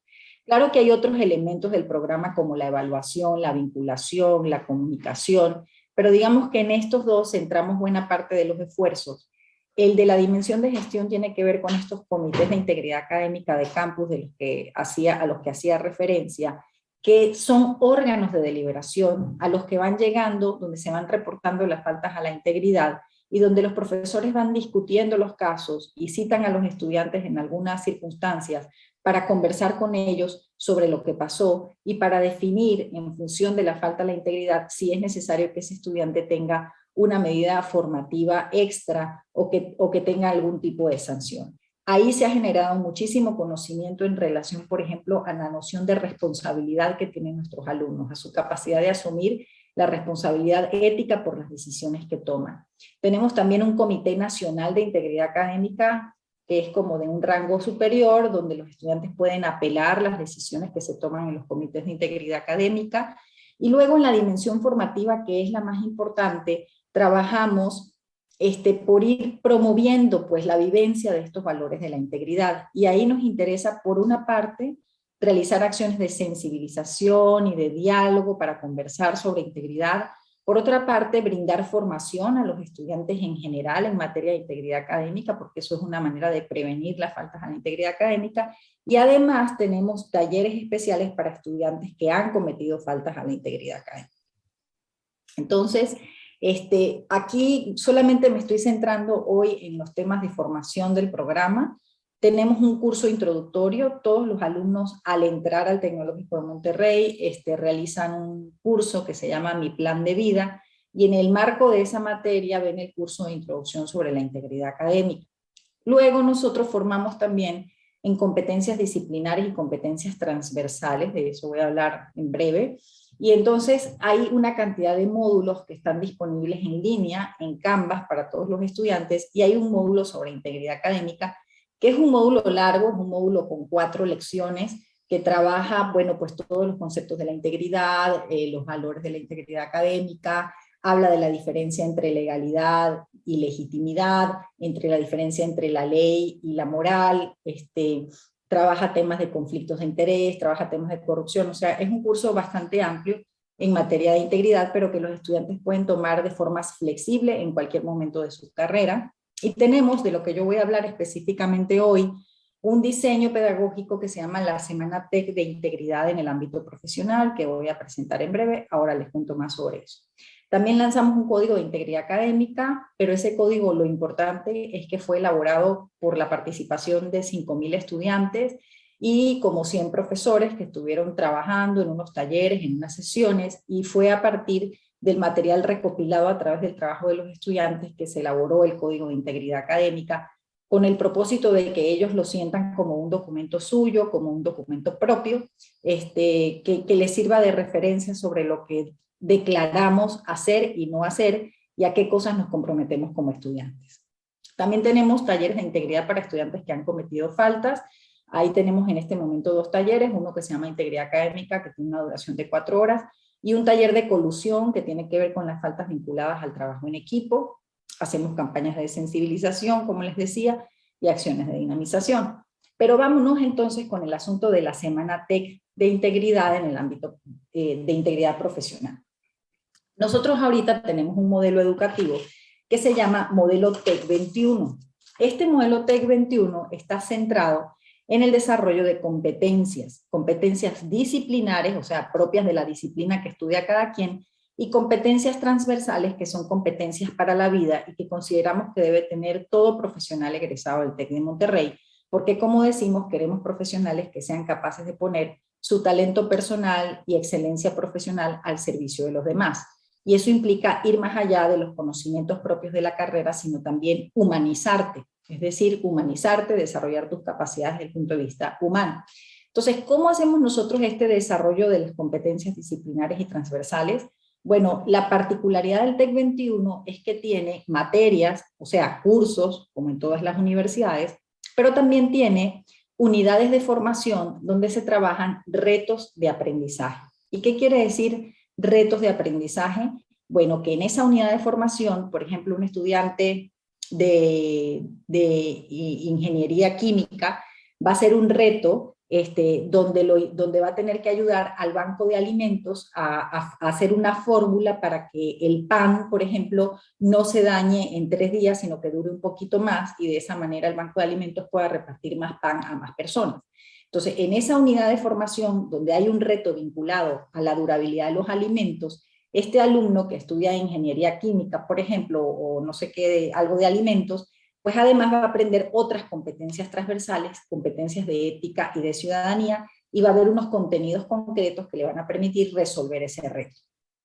Claro que hay otros elementos del programa como la evaluación, la vinculación, la comunicación, pero digamos que en estos dos centramos buena parte de los esfuerzos. El de la dimensión de gestión tiene que ver con estos comités de integridad académica de campus a los que hacía referencia, que son órganos de deliberación a los que van llegando, donde se van reportando las faltas a la integridad y donde los profesores van discutiendo los casos y citan a los estudiantes en algunas circunstancias para conversar con ellos sobre lo que pasó y para definir en función de la falta a la integridad si es necesario que ese estudiante tenga una medida formativa extra o que tenga algún tipo de sanción. Ahí se ha generado muchísimo conocimiento en relación, por ejemplo, a la noción de responsabilidad que tienen nuestros alumnos, a su capacidad de asumir la responsabilidad ética por las decisiones que toman. Tenemos también un Comité Nacional de Integridad Académica que es como de un rango superior, donde los estudiantes pueden apelar las decisiones que se toman en los comités de integridad académica. Y luego en la dimensión formativa, que es la más importante, trabajamos por ir promoviendo pues la vivencia de estos valores de la integridad. Y ahí nos interesa, por una parte, realizar acciones de sensibilización y de diálogo para conversar sobre integridad. Por otra parte, brindar formación a los estudiantes en general en materia de integridad académica, porque eso es una manera de prevenir las faltas a la integridad académica. Y además tenemos talleres especiales para estudiantes que han cometido faltas a la integridad académica. Entonces, aquí solamente me estoy centrando hoy en los temas de formación del programa. Tenemos un curso introductorio, todos los alumnos al entrar al Tecnológico de Monterrey realizan un curso que se llama Mi Plan de Vida, y en el marco de esa materia ven el curso de introducción sobre la integridad académica. Luego nosotros formamos también en competencias disciplinares y competencias transversales, de eso voy a hablar en breve, y entonces hay una cantidad de módulos que están disponibles en línea, en Canvas para todos los estudiantes, y hay un módulo sobre integridad académica, que es un módulo largo, es un módulo con 4 lecciones, que trabaja, bueno, pues todos los conceptos de la integridad, los valores de la integridad académica, habla de la diferencia entre legalidad y legitimidad, entre la diferencia entre la ley y la moral, trabaja temas de conflictos de interés, trabaja temas de corrupción, o sea, es un curso bastante amplio en materia de integridad, pero que los estudiantes pueden tomar de forma flexible en cualquier momento de su carrera. Y tenemos, de lo que yo voy a hablar específicamente hoy, un diseño pedagógico que se llama la Semana TEC de Integridad en el ámbito profesional, que voy a presentar en breve, ahora les cuento más sobre eso. También lanzamos un código de integridad académica, pero ese código, lo importante es que fue elaborado por la participación de 5.000 estudiantes y como 100 profesores que estuvieron trabajando en unos talleres, en unas sesiones, y fue a partir del material recopilado a través del trabajo de los estudiantes que se elaboró el código de integridad académica, con el propósito de que ellos lo sientan como un documento suyo, como un documento propio, que les sirva de referencia sobre lo que declaramos hacer y no hacer, y a qué cosas nos comprometemos como estudiantes. También tenemos talleres de integridad para estudiantes que han cometido faltas. Ahí tenemos en este momento 2 talleres, uno que se llama Integridad Académica, que tiene una duración de 4 horas, y un taller de colusión que tiene que ver con las faltas vinculadas al trabajo en equipo. Hacemos campañas de sensibilización, como les decía, y acciones de dinamización. Pero vámonos entonces con el asunto de la Semana TEC de Integridad en el ámbito de integridad profesional. Nosotros ahorita tenemos un modelo educativo que se llama modelo TEC 21. Este modelo TEC 21 está centrado en el desarrollo de competencias disciplinares, o sea, propias de la disciplina que estudia cada quien, y competencias transversales, que son competencias para la vida y que consideramos que debe tener todo profesional egresado del TEC de Monterrey, porque, como decimos, queremos profesionales que sean capaces de poner su talento personal y excelencia profesional al servicio de los demás. Y eso implica ir más allá de los conocimientos propios de la carrera, sino también humanizarte, es decir, humanizarte, desarrollar tus capacidades desde el punto de vista humano. Entonces, ¿cómo hacemos nosotros este desarrollo de las competencias disciplinares y transversales? Bueno, la particularidad del TEC 21 es que tiene materias, o sea, cursos, como en todas las universidades, pero también tiene unidades de formación donde se trabajan retos de aprendizaje. ¿Y qué quiere decir retos de aprendizaje? Bueno, que en esa unidad de formación, por ejemplo, un estudiante de ingeniería química va a hacer un reto donde va a tener que ayudar al banco de alimentos a hacer una fórmula para que el pan, por ejemplo, no se dañe en 3 días, sino que dure un poquito más, y de esa manera el banco de alimentos pueda repartir más pan a más personas. Entonces, en esa unidad de formación, donde hay un reto vinculado a la durabilidad de los alimentos, este alumno que estudia ingeniería química, por ejemplo, o no sé qué, algo de alimentos, pues además va a aprender otras competencias transversales, competencias de ética y de ciudadanía, y va a haber unos contenidos concretos que le van a permitir resolver ese reto.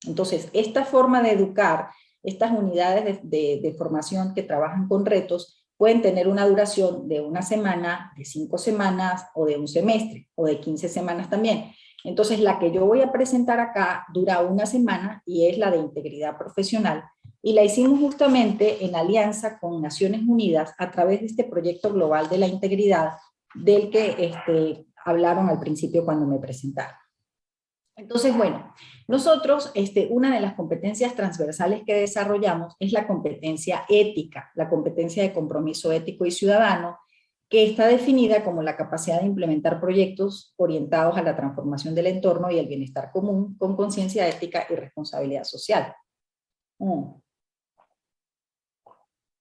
Entonces, esta forma de educar, estas unidades de formación que trabajan con retos, pueden tener una duración de 1 semana, de 5 semanas, o de 1 semestre, o de 15 semanas también. Entonces, la que yo voy a presentar acá dura 1 semana, y es la de integridad profesional, y la hicimos justamente en alianza con Naciones Unidas a través de este proyecto global de la integridad del que hablaron al principio cuando me presentaron. Entonces, bueno, nosotros, una de las competencias transversales que desarrollamos es la competencia ética, la competencia de compromiso ético y ciudadano, que está definida como la capacidad de implementar proyectos orientados a la transformación del entorno y el bienestar común con conciencia ética y responsabilidad social.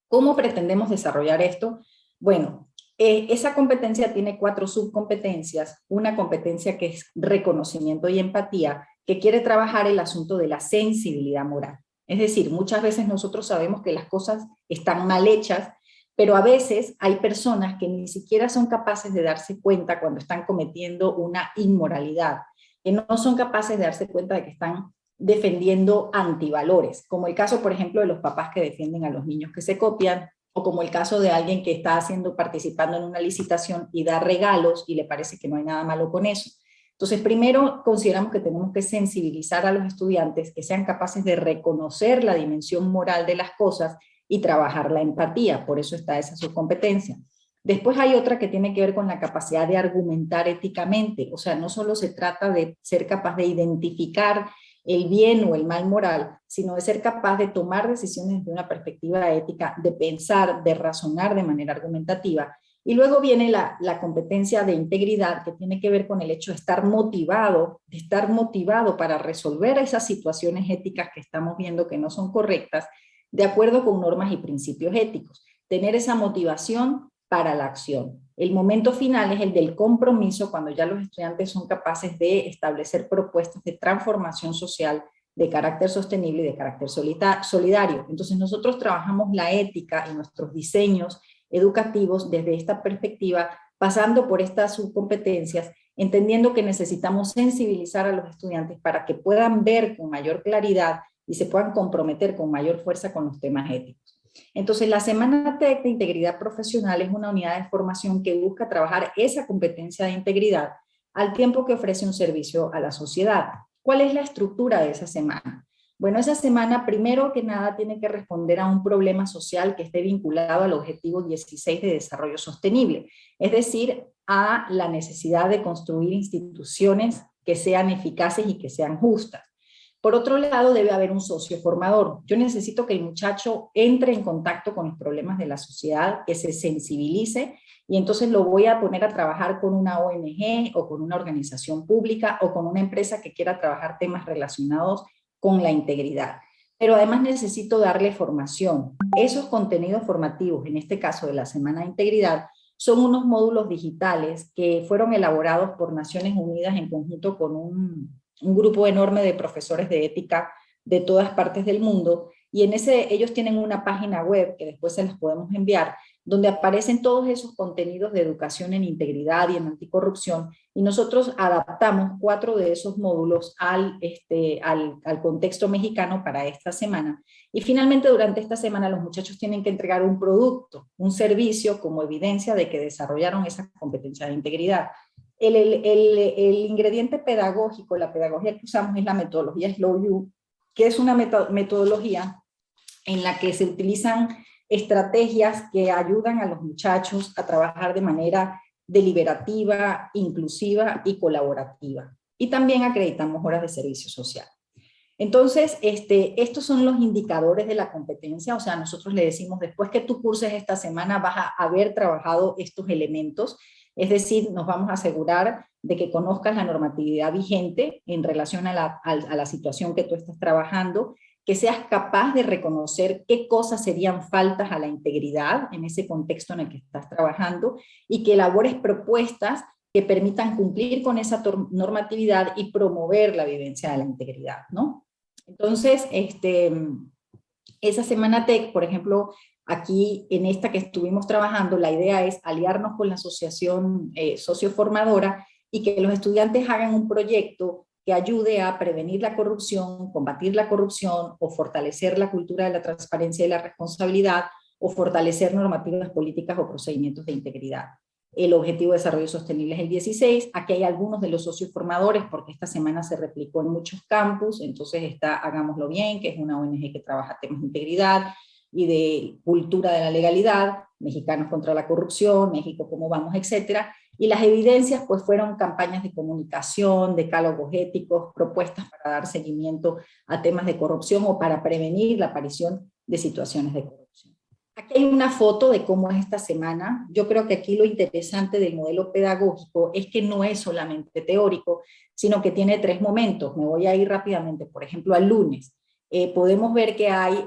¿Cómo pretendemos desarrollar esto? Bueno, esa competencia tiene 4 subcompetencias. Una competencia que es reconocimiento y empatía, que quiere trabajar el asunto de la sensibilidad moral. Es decir, muchas veces nosotros sabemos que las cosas están mal hechas, pero a veces hay personas que ni siquiera son capaces de darse cuenta cuando están cometiendo una inmoralidad, que no son capaces de darse cuenta de que están defendiendo antivalores, como el caso, por ejemplo, de los papás que defienden a los niños que se copian, o como el caso de alguien que está participando en una licitación y da regalos y le parece que no hay nada malo con eso. Entonces, primero consideramos que tenemos que sensibilizar a los estudiantes que sean capaces de reconocer la dimensión moral de las cosas y trabajar la empatía, por eso está esa subcompetencia. Después hay otra que tiene que ver con la capacidad de argumentar éticamente, o sea, no solo se trata de ser capaz de identificar el bien o el mal moral, sino de ser capaz de tomar decisiones desde una perspectiva ética, de pensar, de razonar de manera argumentativa. Y luego viene la competencia de integridad, que tiene que ver con el hecho de estar motivado para resolver esas situaciones éticas que estamos viendo que no son correctas, de acuerdo con normas y principios éticos. Tener esa motivación para la acción. El momento final es el del compromiso, cuando ya los estudiantes son capaces de establecer propuestas de transformación social de carácter sostenible y de carácter solidario. Entonces nosotros trabajamos la ética en nuestros diseños educativos desde esta perspectiva, pasando por estas subcompetencias, entendiendo que necesitamos sensibilizar a los estudiantes para que puedan ver con mayor claridad y se puedan comprometer con mayor fuerza con los temas éticos. Entonces, la Semana TEC de Integridad Profesional es una unidad de formación que busca trabajar esa competencia de integridad al tiempo que ofrece un servicio a la sociedad. ¿Cuál es la estructura de esa semana? Bueno, esa semana, primero que nada, tiene que responder a un problema social que esté vinculado al objetivo 16 de desarrollo sostenible, es decir, a la necesidad de construir instituciones que sean eficaces y que sean justas. Por otro lado, debe haber un socio formador. Yo necesito que el muchacho entre en contacto con los problemas de la sociedad, que se sensibilice, y entonces lo voy a poner a trabajar con una ONG o con una organización pública o con una empresa que quiera trabajar temas relacionados con la integridad. Pero además necesito darle formación. Esos contenidos formativos, en este caso de la Semana de Integridad, son unos módulos digitales que fueron elaborados por Naciones Unidas en conjunto con un grupo enorme de profesores de ética de todas partes del mundo, y ellos tienen una página web que después se las podemos enviar, donde aparecen todos esos contenidos de educación en integridad y en anticorrupción, y nosotros adaptamos 4 de esos módulos al contexto mexicano para esta semana. Y finalmente, durante esta semana los muchachos tienen que entregar un producto, un servicio como evidencia de que desarrollaron esa competencia de integridad. El ingrediente pedagógico, la pedagogía que usamos es la metodología Slow You, que es una metodología en la que se utilizan estrategias que ayudan a los muchachos a trabajar de manera deliberativa, inclusiva y colaborativa. Y también acreditamos horas de servicio social. Entonces, estos son los indicadores de la competencia, o sea, nosotros le decimos, después que tú curses esta semana vas a haber trabajado estos elementos, es decir, nos vamos a asegurar de que conozcas la normatividad vigente en relación a la situación que tú estás trabajando, que seas capaz de reconocer qué cosas serían faltas a la integridad en ese contexto en el que estás trabajando y que elabores propuestas que permitan cumplir con esa normatividad y promover la vivencia de la integridad, ¿no? Entonces, esa Semana TEC, por ejemplo, aquí en esta que estuvimos trabajando, la idea es aliarnos con la asociación socioformadora y que los estudiantes hagan un proyecto que ayude a prevenir la corrupción, combatir la corrupción o fortalecer la cultura de la transparencia y la responsabilidad o fortalecer normativas políticas o procedimientos de integridad. el Objetivo de Desarrollo Sostenible es el 16, aquí hay algunos de los socios formadores, porque esta semana se replicó en muchos campus, entonces está Hagámoslo Bien, que es una ONG que trabaja temas de integridad y de cultura de la legalidad, Mexicanos contra la Corrupción, México Cómo Vamos, etcétera, y las evidencias pues fueron campañas de comunicación, decálogos éticos, propuestas para dar seguimiento a temas de corrupción o para prevenir la aparición de situaciones de corrupción. Aquí hay una foto de cómo es esta semana. Yo creo que aquí lo interesante del modelo pedagógico es que no es solamente teórico, sino que tiene 3 momentos. Me voy a ir rápidamente, por ejemplo, al lunes. Podemos ver que hay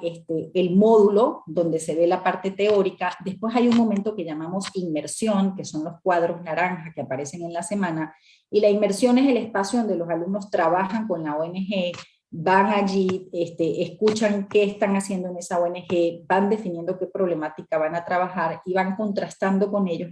el módulo donde se ve la parte teórica, después hay un momento que llamamos inmersión, que son los cuadros naranjas que aparecen en la semana, y la inmersión es el espacio donde los alumnos trabajan con la ONG, van allí, escuchan qué están haciendo en esa ONG, van definiendo qué problemática van a trabajar y van contrastando con ellos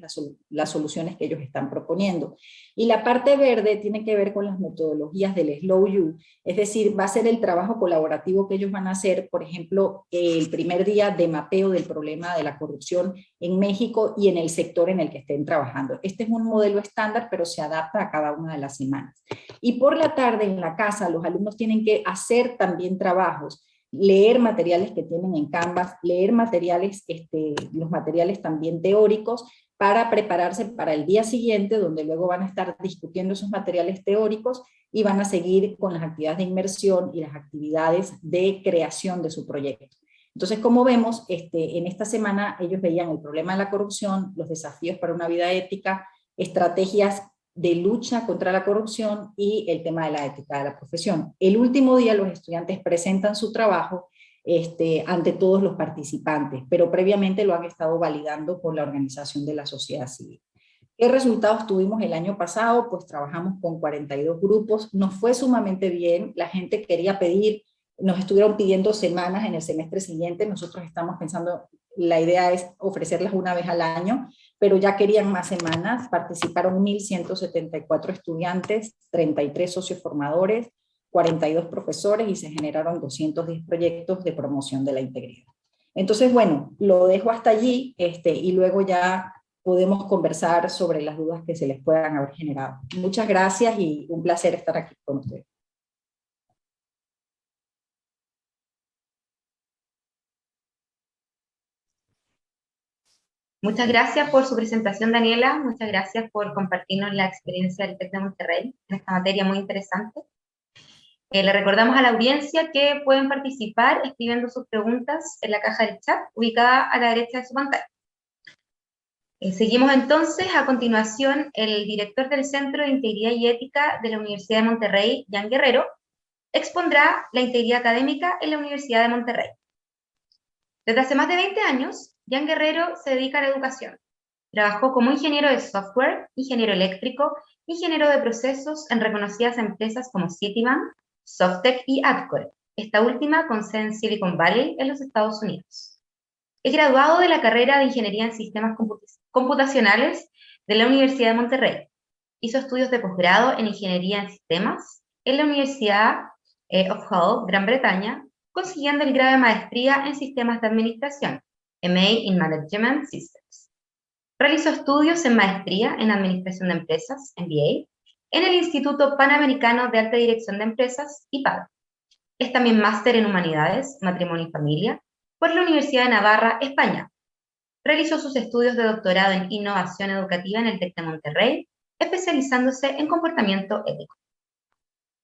las soluciones que ellos están proponiendo. Y la parte verde tiene que ver con las metodologías del Slow You, es decir, va a ser el trabajo colaborativo que ellos van a hacer, por ejemplo, el primer día de mapeo del problema de la corrupción en México y en el sector en el que estén trabajando. Este es un modelo estándar, pero se adapta a cada una de las semanas. Y por la tarde en la casa los alumnos tienen que hacer también trabajos, leer materiales que tienen en Canvas, leer materiales, los materiales también teóricos, para prepararse para el día siguiente, donde luego van a estar discutiendo esos materiales teóricos y van a seguir con las actividades de inmersión y las actividades de creación de su proyecto. Entonces, como vemos, en esta semana ellos veían el problema de la corrupción, los desafíos para una vida ética, estrategias de lucha contra la corrupción y el tema de la ética de la profesión. El último día los estudiantes presentan su trabajo ante todos los participantes, pero previamente lo han estado validando por la organización de la sociedad civil. ¿Qué resultados tuvimos el año pasado? Pues trabajamos con 42 grupos, nos fue sumamente bien, la gente quería pedir, nos estuvieron pidiendo semanas en el semestre siguiente, nosotros estamos pensando, la idea es ofrecerlas una vez al año, pero ya querían más semanas, participaron 1.174 estudiantes, 33 socios formadores, 42 profesores y se generaron 210 proyectos de promoción de la integridad. Entonces, bueno, lo dejo hasta allí y luego ya podemos conversar sobre las dudas que se les puedan haber generado. Muchas gracias y un placer estar aquí con ustedes. Muchas gracias por su presentación, Daniela. Muchas gracias por compartirnos la experiencia del TEC de Monterrey en esta materia muy interesante. Le recordamos a la audiencia que pueden participar escribiendo sus preguntas en la caja del chat, ubicada a la derecha de su pantalla. Seguimos entonces. A continuación, el director del Centro de Integridad y Ética de la Universidad de Monterrey, Jan Guerrero, expondrá la integridad académica en la Universidad de Monterrey. Desde hace más de 20 años, Jan Guerrero se dedica a la educación. Trabajó como ingeniero de software, ingeniero eléctrico, ingeniero de procesos en reconocidas empresas como Citibank, Softec y Adcore, esta última con sede en Silicon Valley, en los Estados Unidos. Es graduado de la carrera de Ingeniería en Sistemas Computacionales de la Universidad de Monterrey. Hizo estudios de posgrado en Ingeniería en Sistemas en la Universidad of Hull, Gran Bretaña, consiguiendo el grado de maestría en Sistemas de Administración, MA in Management Systems. Realizó estudios en maestría en Administración de Empresas, MBA, en el Instituto Panamericano de Alta Dirección de Empresas, IPAD. Es también máster en Humanidades, Matrimonio y Familia, por la Universidad de Navarra, España. Realizó sus estudios de doctorado en Innovación Educativa en el TEC de Monterrey, especializándose en comportamiento ético.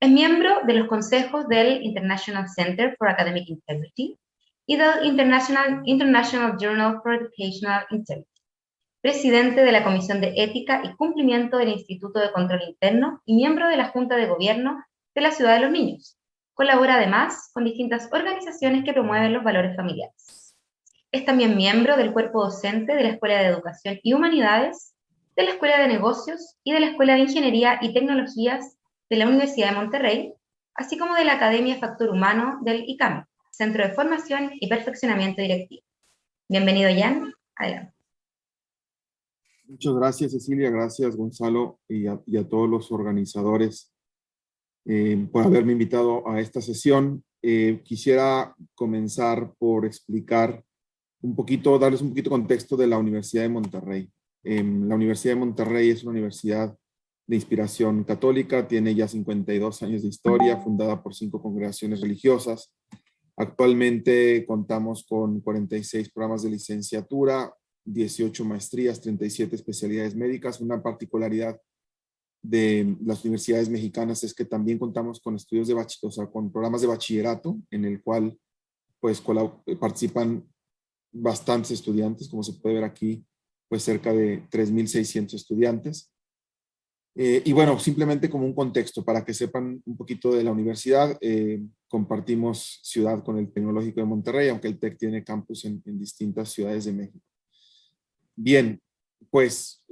Es miembro de los consejos del International Center for Academic Integrity y del International Journal for Educational Integrity. Presidente de la Comisión de Ética y Cumplimiento del Instituto de Control Interno y miembro de la Junta de Gobierno de la Ciudad de los Niños. Colabora además con distintas organizaciones que promueven los valores familiares. Es también miembro del cuerpo docente de la Escuela de Educación y Humanidades, de la Escuela de Negocios y de la Escuela de Ingeniería y Tecnologías de la Universidad de Monterrey, así como de la Academia Factor Humano del ICAM, Centro de Formación y Perfeccionamiento Directivo. Bienvenido, Jan. Adelante. Muchas gracias, Cecilia. Gracias, Gonzalo, y a todos los organizadores por haberme invitado a esta sesión. Quisiera comenzar por explicar un poquito, darles un poquito de contexto de la Universidad de Monterrey. La Universidad de Monterrey es una universidad de inspiración católica, tiene ya 52 años de historia, fundada por 5 congregaciones religiosas. Actualmente contamos con 46 programas de licenciatura, 18 maestrías, 37 especialidades médicas. Una particularidad de las universidades mexicanas es que también contamos con estudios de o sea, con programas de bachillerato, en el cual pues participan bastantes estudiantes, como se puede ver aquí, pues cerca de 3,600 estudiantes. Y bueno, simplemente como un contexto, para que sepan un poquito de la universidad, compartimos ciudad con el Tecnológico de Monterrey, aunque el TEC tiene campus en distintas ciudades de México. Bien, pues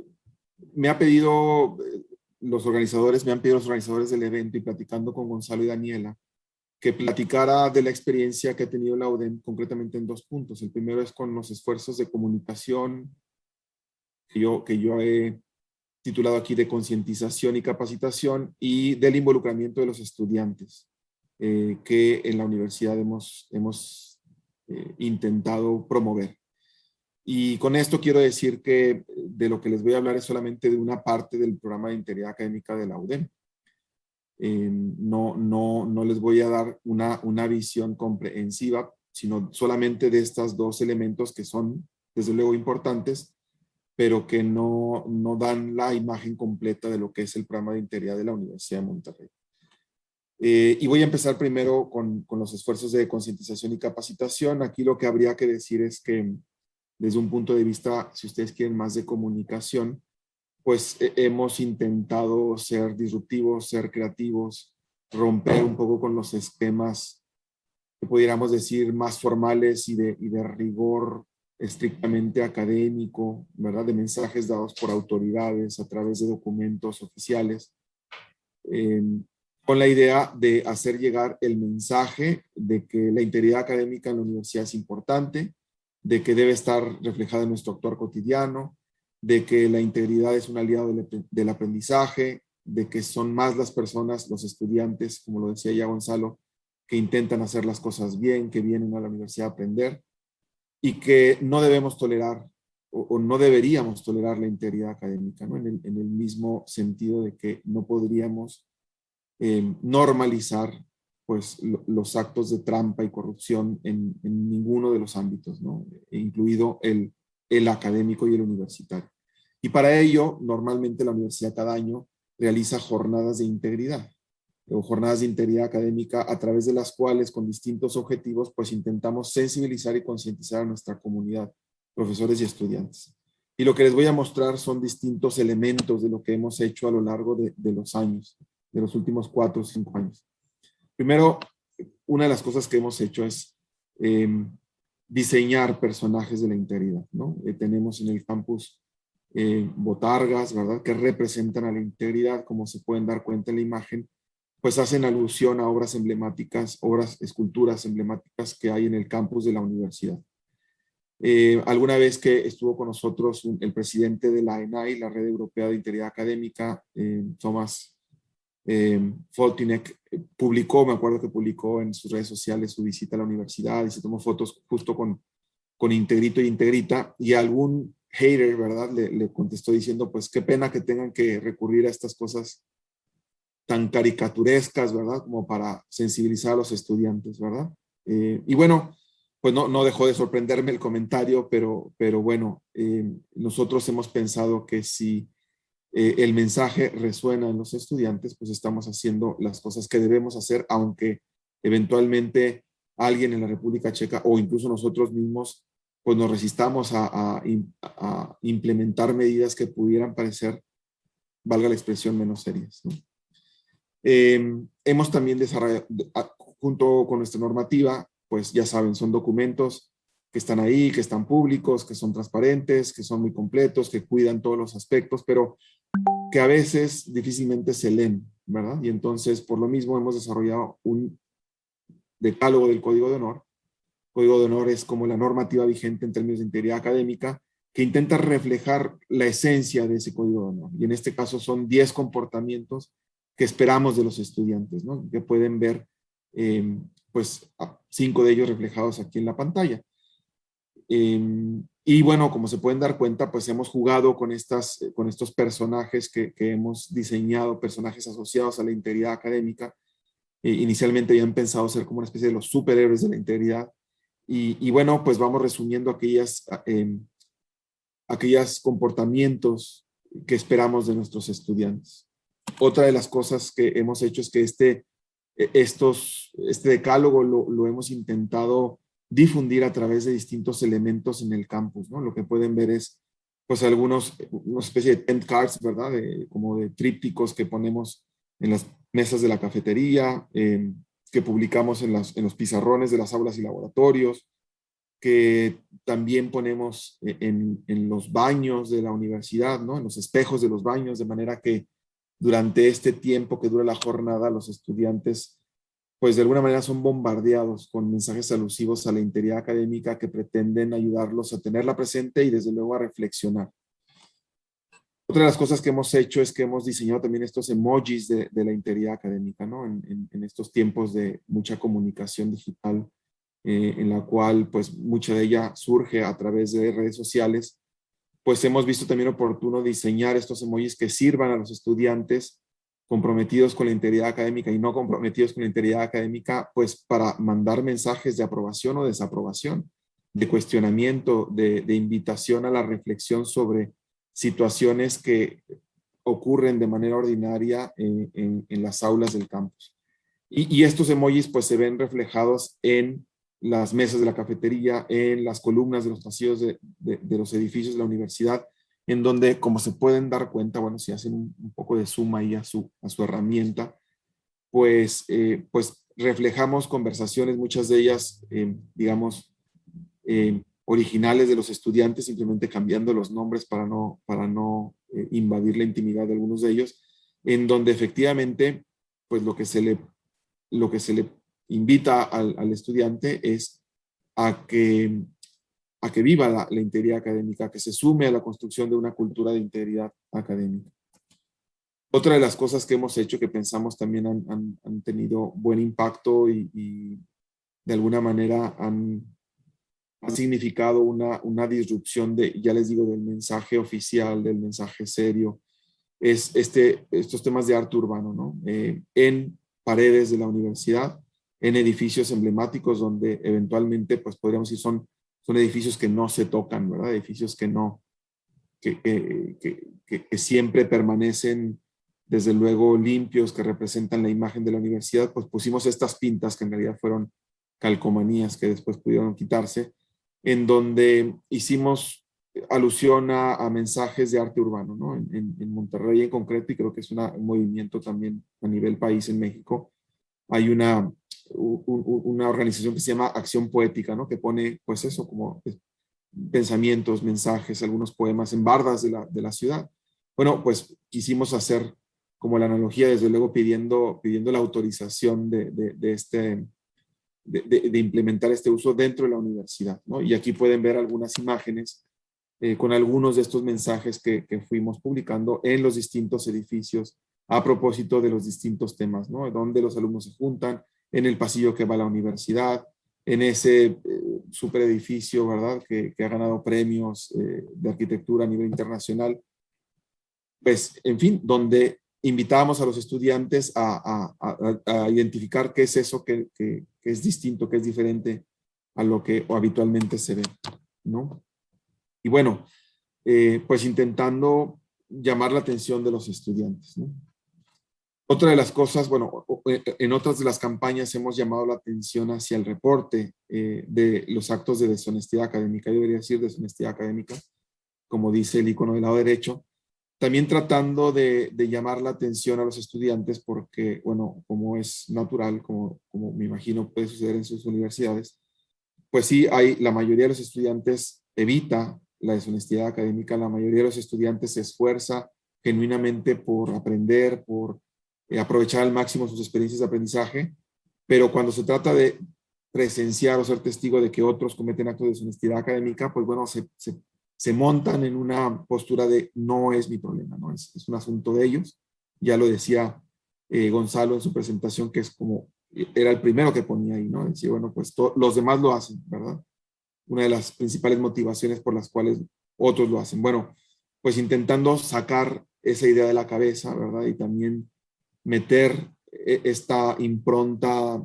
me han pedido los organizadores del evento, y platicando con Gonzalo y Daniela, que platicara de la experiencia que ha tenido la UDEM, concretamente en 2 puntos. El primero es con los esfuerzos de comunicación que yo he titulado aquí de concientización y capacitación, y del involucramiento de los estudiantes que en la universidad hemos intentado promover. Y con esto quiero decir que de lo que les voy a hablar es solamente de una parte del programa de integridad académica de la UDEM. No les voy a dar una visión comprensiva, sino solamente de estos 2 elementos que son, desde luego, importantes, pero que no dan la imagen completa de lo que es el programa de integridad de la Universidad de Monterrey. Y voy a empezar primero con los esfuerzos de concientización y capacitación. Aquí lo que habría que decir es que, desde un punto de vista, si ustedes quieren, más de comunicación, pues hemos intentado ser disruptivos, ser creativos, romper un poco con los esquemas que pudiéramos decir más formales y de rigor estrictamente académico, ¿verdad? De mensajes dados por autoridades a través de documentos oficiales, con la idea de hacer llegar el mensaje de que la integridad académica en la universidad es importante, de que debe estar reflejada en nuestro actuar cotidiano, de que la integridad es un aliado del aprendizaje, de que son más las personas, los estudiantes, como lo decía ya Gonzalo, que intentan hacer las cosas bien, que vienen a la universidad a aprender, y que no debemos tolerar o no deberíamos tolerar la integridad académica, ¿no? En el mismo sentido de que no podríamos normalizar pues los actos de trampa y corrupción en ninguno de los ámbitos, ¿no? Incluido el académico y el universitario. Y para ello, normalmente la universidad cada año realiza jornadas de integridad o jornadas de integridad académica, a través de las cuales, con distintos objetivos, pues intentamos sensibilizar y concientizar a nuestra comunidad, profesores y estudiantes. Y lo que les voy a mostrar son distintos elementos de lo que hemos hecho a lo largo de los años, de los últimos 4 o 5 años. Primero, una de las cosas que hemos hecho es diseñar personajes de la integridad, ¿no? Tenemos en el campus botargas, ¿verdad?, que representan a la integridad, como se pueden dar cuenta en la imagen, pues hacen alusión a obras emblemáticas, esculturas emblemáticas que hay en el campus de la universidad. Alguna vez que estuvo con nosotros el presidente de la ENAI, la Red Europea de Integridad Académica, Thomas Foltinek, me acuerdo que publicó en sus redes sociales su visita a la universidad y se tomó fotos justo con Integrito y Integrita, y algún hater, ¿verdad?, le contestó diciendo, pues qué pena que tengan que recurrir a estas cosas tan caricaturescas, ¿verdad?, como para sensibilizar a los estudiantes, ¿verdad? Y bueno, pues no dejó de sorprenderme el comentario, pero bueno, nosotros hemos pensado que si el mensaje resuena en los estudiantes, pues estamos haciendo las cosas que debemos hacer, aunque eventualmente alguien en la República Checa o incluso nosotros mismos, pues nos resistamos a implementar medidas que pudieran parecer, valga la expresión, menos serias, ¿no? Hemos también desarrollado, junto con nuestra normativa, pues ya saben, son documentos que están ahí, que están públicos, que son transparentes, que son muy completos, que cuidan todos los aspectos, pero que a veces difícilmente se leen, ¿verdad? Y entonces, por lo mismo, hemos desarrollado un decálogo del Código de Honor. El Código de Honor es como la normativa vigente en términos de integridad académica, que intenta reflejar la esencia de ese Código de Honor. Y en este caso son 10 comportamientos que esperamos de los estudiantes, ¿no? Que pueden ver, pues, 5 de ellos reflejados aquí en la pantalla. Y bueno, como se pueden dar cuenta, pues hemos jugado con estos personajes que hemos diseñado, personajes asociados a la integridad académica. Inicialmente habían pensado ser como una especie de los superhéroes de la integridad. Y bueno, pues vamos resumiendo aquellos comportamientos que esperamos de nuestros estudiantes. Otra de las cosas que hemos hecho es que este decálogo lo hemos intentado difundir a través de distintos elementos en el campus, ¿no? Lo que pueden ver es, pues, una especie de tent cards, ¿verdad? Como de trípticos que ponemos en las mesas de la cafetería, que publicamos en los pizarrones de las aulas y laboratorios, que también ponemos en los baños de la universidad, ¿no? En los espejos de los baños, de manera que durante este tiempo que dura la jornada, los estudiantes, pues de alguna manera son bombardeados con mensajes alusivos a la integridad académica que pretenden ayudarlos a tenerla presente y desde luego a reflexionar. Otra de las cosas que hemos hecho es que hemos diseñado también estos emojis de la integridad académica, ¿no? En estos tiempos de mucha comunicación digital, en la cual pues mucha de ella surge a través de redes sociales, pues hemos visto también oportuno diseñar estos emojis que sirvan a los estudiantes comprometidos con la integridad académica y no comprometidos con la integridad académica, pues para mandar mensajes de aprobación o desaprobación, de cuestionamiento, de invitación a la reflexión sobre situaciones que ocurren de manera ordinaria en las aulas del campus. Y estos emojis pues se ven reflejados en las mesas de la cafetería, en las columnas de los pasillos de los edificios de la universidad, en donde, como se pueden dar cuenta, bueno, si hacen un poco de zoom ahí a su herramienta, pues reflejamos conversaciones, muchas de ellas, digamos, originales de los estudiantes, simplemente cambiando los nombres para no invadir la intimidad de algunos de ellos, en donde efectivamente, pues lo que se le invita al estudiante es a que viva la integridad académica, que se sume a la construcción de una cultura de integridad académica. Otra de las cosas que hemos hecho que pensamos también han tenido buen impacto y de alguna manera han significado una disrupción ya les digo, del mensaje oficial, del mensaje serio, es estos temas de arte urbano, ¿no? En paredes de la universidad, en edificios emblemáticos donde eventualmente, pues podríamos decir, son edificios que no se tocan, ¿verdad? Edificios que siempre permanecen, desde luego, limpios, que representan la imagen de la universidad. Pues pusimos estas pintas que en realidad fueron calcomanías que después pudieron quitarse, en donde hicimos alusión a mensajes de arte urbano, ¿no? En Monterrey en concreto, y creo que es un movimiento también a nivel país en México, hay una organización que se llama Acción Poética, ¿no? Que pone, pues eso, como pensamientos, mensajes, algunos poemas en bardas de la ciudad. Bueno, pues quisimos hacer como la analogía, desde luego pidiendo la autorización de implementar este uso dentro de la universidad, ¿no? Y aquí pueden ver algunas imágenes con algunos de estos mensajes que fuimos publicando en los distintos edificios a propósito de los distintos temas, ¿no? Donde los alumnos se juntan, en el pasillo que va a la universidad, en ese super edificio, ¿verdad? Que ha ganado premios de arquitectura a nivel internacional. Pues, en fin, donde invitábamos a los estudiantes a identificar qué es eso que es distinto, que es diferente a lo que habitualmente se ve, ¿no? Y bueno, pues intentando llamar la atención de los estudiantes, ¿no? Otra de las cosas, bueno, en otras de las campañas hemos llamado la atención hacia el reporte de los actos de deshonestidad académica. Yo debería decir deshonestidad académica, como dice el icono del lado derecho. También tratando de llamar la atención a los estudiantes porque, bueno, como es natural, como me imagino puede suceder en sus universidades, pues sí, la mayoría de los estudiantes evita la deshonestidad académica, la mayoría de los estudiantes se esfuerza genuinamente por aprender, por aprovechar al máximo sus experiencias de aprendizaje, pero cuando se trata de presenciar o ser testigo de que otros cometen actos de deshonestidad académica, pues bueno, se montan en una postura de no es mi problema, ¿no? Es un asunto de ellos. Ya lo decía Gonzalo en su presentación, que es como, era el primero que ponía ahí, ¿no? Decía, bueno, pues los demás lo hacen, ¿verdad? una de las principales motivaciones por las cuales otros lo hacen. Bueno, pues intentando sacar esa idea de la cabeza, ¿verdad? Y también meter esta impronta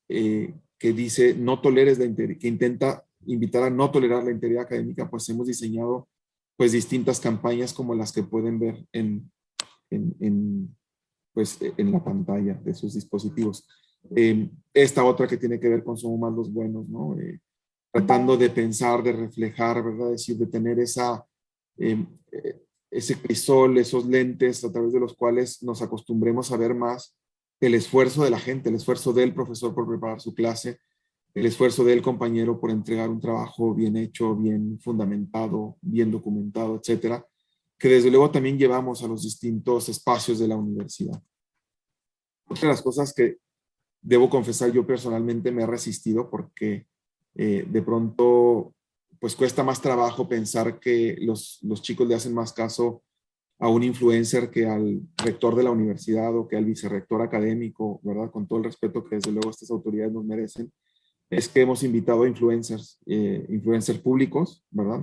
que dice no toleres la integridad, que intenta invitar a no tolerar la integridad académica, pues hemos diseñado pues distintas campañas como las que pueden ver pues, en la pantalla de sus dispositivos. Esta otra que tiene que ver con Somos Más los Buenos, ¿no? Tratando de pensar, de reflejar, ¿verdad? Es decir, de tener ese crisol, esos lentes a través de los cuales nos acostumbremos a ver más el esfuerzo de la gente, el esfuerzo del profesor por preparar su clase, el esfuerzo del compañero por entregar un trabajo bien hecho, bien fundamentado, bien documentado, etcétera, que desde luego también llevamos a los distintos espacios de la universidad. Otra de las cosas que debo confesar yo personalmente me he resistido porque de pronto pues cuesta más trabajo pensar que los chicos le hacen más caso a un influencer que al rector de la universidad o que al vicerrector académico, ¿verdad? Con todo el respeto que desde luego estas autoridades nos merecen, es que hemos invitado a influencers públicos, ¿verdad?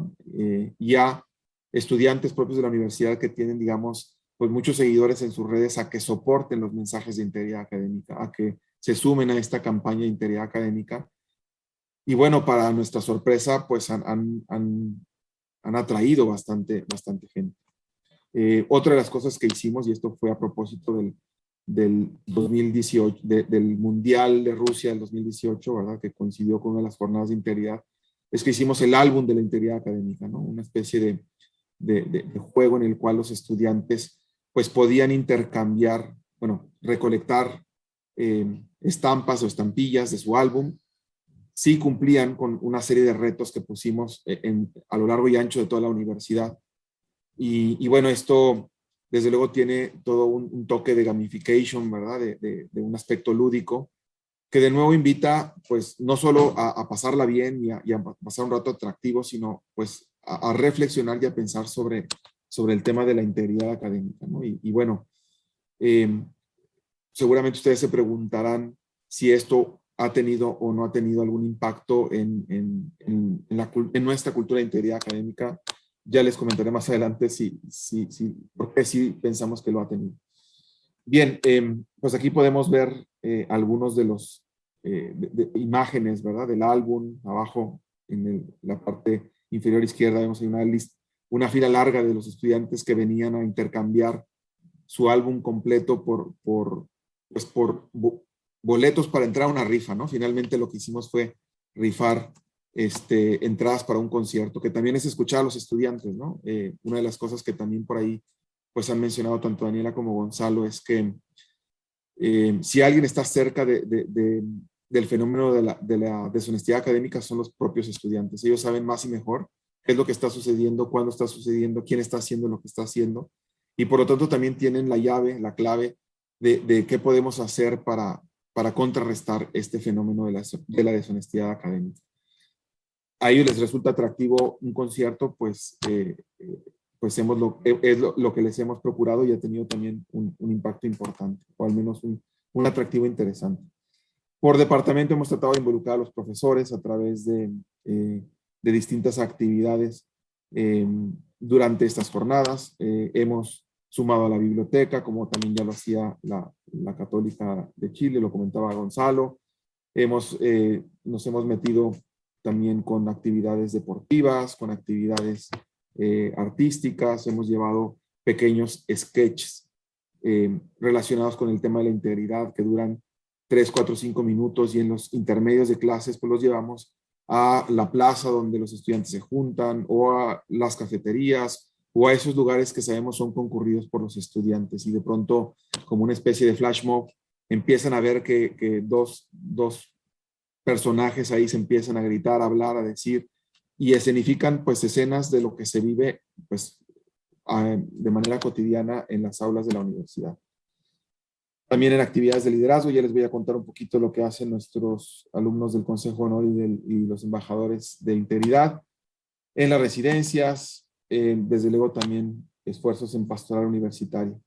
Y a estudiantes propios de la universidad que tienen, digamos, pues muchos seguidores en sus redes a que soporten los mensajes de integridad académica, a que se sumen a esta campaña de integridad académica. Y bueno, para nuestra sorpresa, pues han atraído bastante gente. Otra de las cosas que hicimos, y esto fue a propósito del 2018, del Mundial de Rusia del 2018, ¿verdad? Que coincidió con una de las jornadas de integridad, es que hicimos el álbum de la integridad académica, ¿no? Una especie de juego en el cual los estudiantes pues podían intercambiar, bueno, recolectar estampas o estampillas de su álbum. Sí cumplían con una serie de retos que pusimos a lo largo y ancho de toda la universidad. Y bueno, esto desde luego tiene todo un toque de gamification, ¿verdad? De un aspecto lúdico, que de nuevo invita, pues, no solo a pasarla bien y a pasar un rato atractivo, sino, pues, a reflexionar y a pensar sobre el tema de la integridad académica, ¿no? Y bueno, seguramente ustedes se preguntarán si esto ha tenido o no ha tenido algún impacto en nuestra cultura de integridad académica. Ya les comentaré más adelante por qué sí pensamos que lo ha tenido. Bien, pues aquí podemos ver algunos de los de imágenes, ¿verdad? Del álbum. Abajo, en la parte inferior izquierda, vemos una fila larga de los estudiantes que venían a intercambiar su álbum completo por boletos para entrar a una rifa, ¿no? Finalmente lo que hicimos fue rifar entradas para un concierto, que también es escuchar a los estudiantes, ¿no? Una de las cosas que también por ahí pues han mencionado tanto Daniela como Gonzalo es que si alguien está cerca del fenómeno de la deshonestidad académica son los propios estudiantes. Ellos saben más y mejor qué es lo que está sucediendo, cuándo está sucediendo, quién está haciendo lo que está haciendo, y por lo tanto también tienen la llave, la clave de qué podemos hacer para contrarrestar este fenómeno de la deshonestidad académica. A ellos les resulta atractivo un concierto, pues es lo que les hemos procurado y ha tenido también un impacto importante, o al menos un atractivo interesante. Por departamento hemos tratado de involucrar a los profesores a través de distintas actividades durante estas jornadas. Hemos sumado a la biblioteca, como también ya lo hacía la Católica de Chile, lo comentaba Gonzalo. Nos hemos metido también con actividades deportivas, con actividades artísticas. Hemos llevado pequeños sketches relacionados con el tema de la integridad que duran 3, 4, 5 minutos, y en los intermedios de clases pues los llevamos a la plaza donde los estudiantes se juntan, o a las cafeterías, o a esos lugares que sabemos son concurridos por los estudiantes, y de pronto, como una especie de flash mob, empiezan a ver que dos personajes ahí se empiezan a gritar, a hablar, a decir, y escenifican pues escenas de lo que se vive pues de manera cotidiana en las aulas de la universidad. También en actividades de liderazgo, ya les voy a contar un poquito lo que hacen nuestros alumnos del Consejo de Honor y los embajadores de integridad. En las residencias, desde luego también esfuerzos en pastoral universitaria.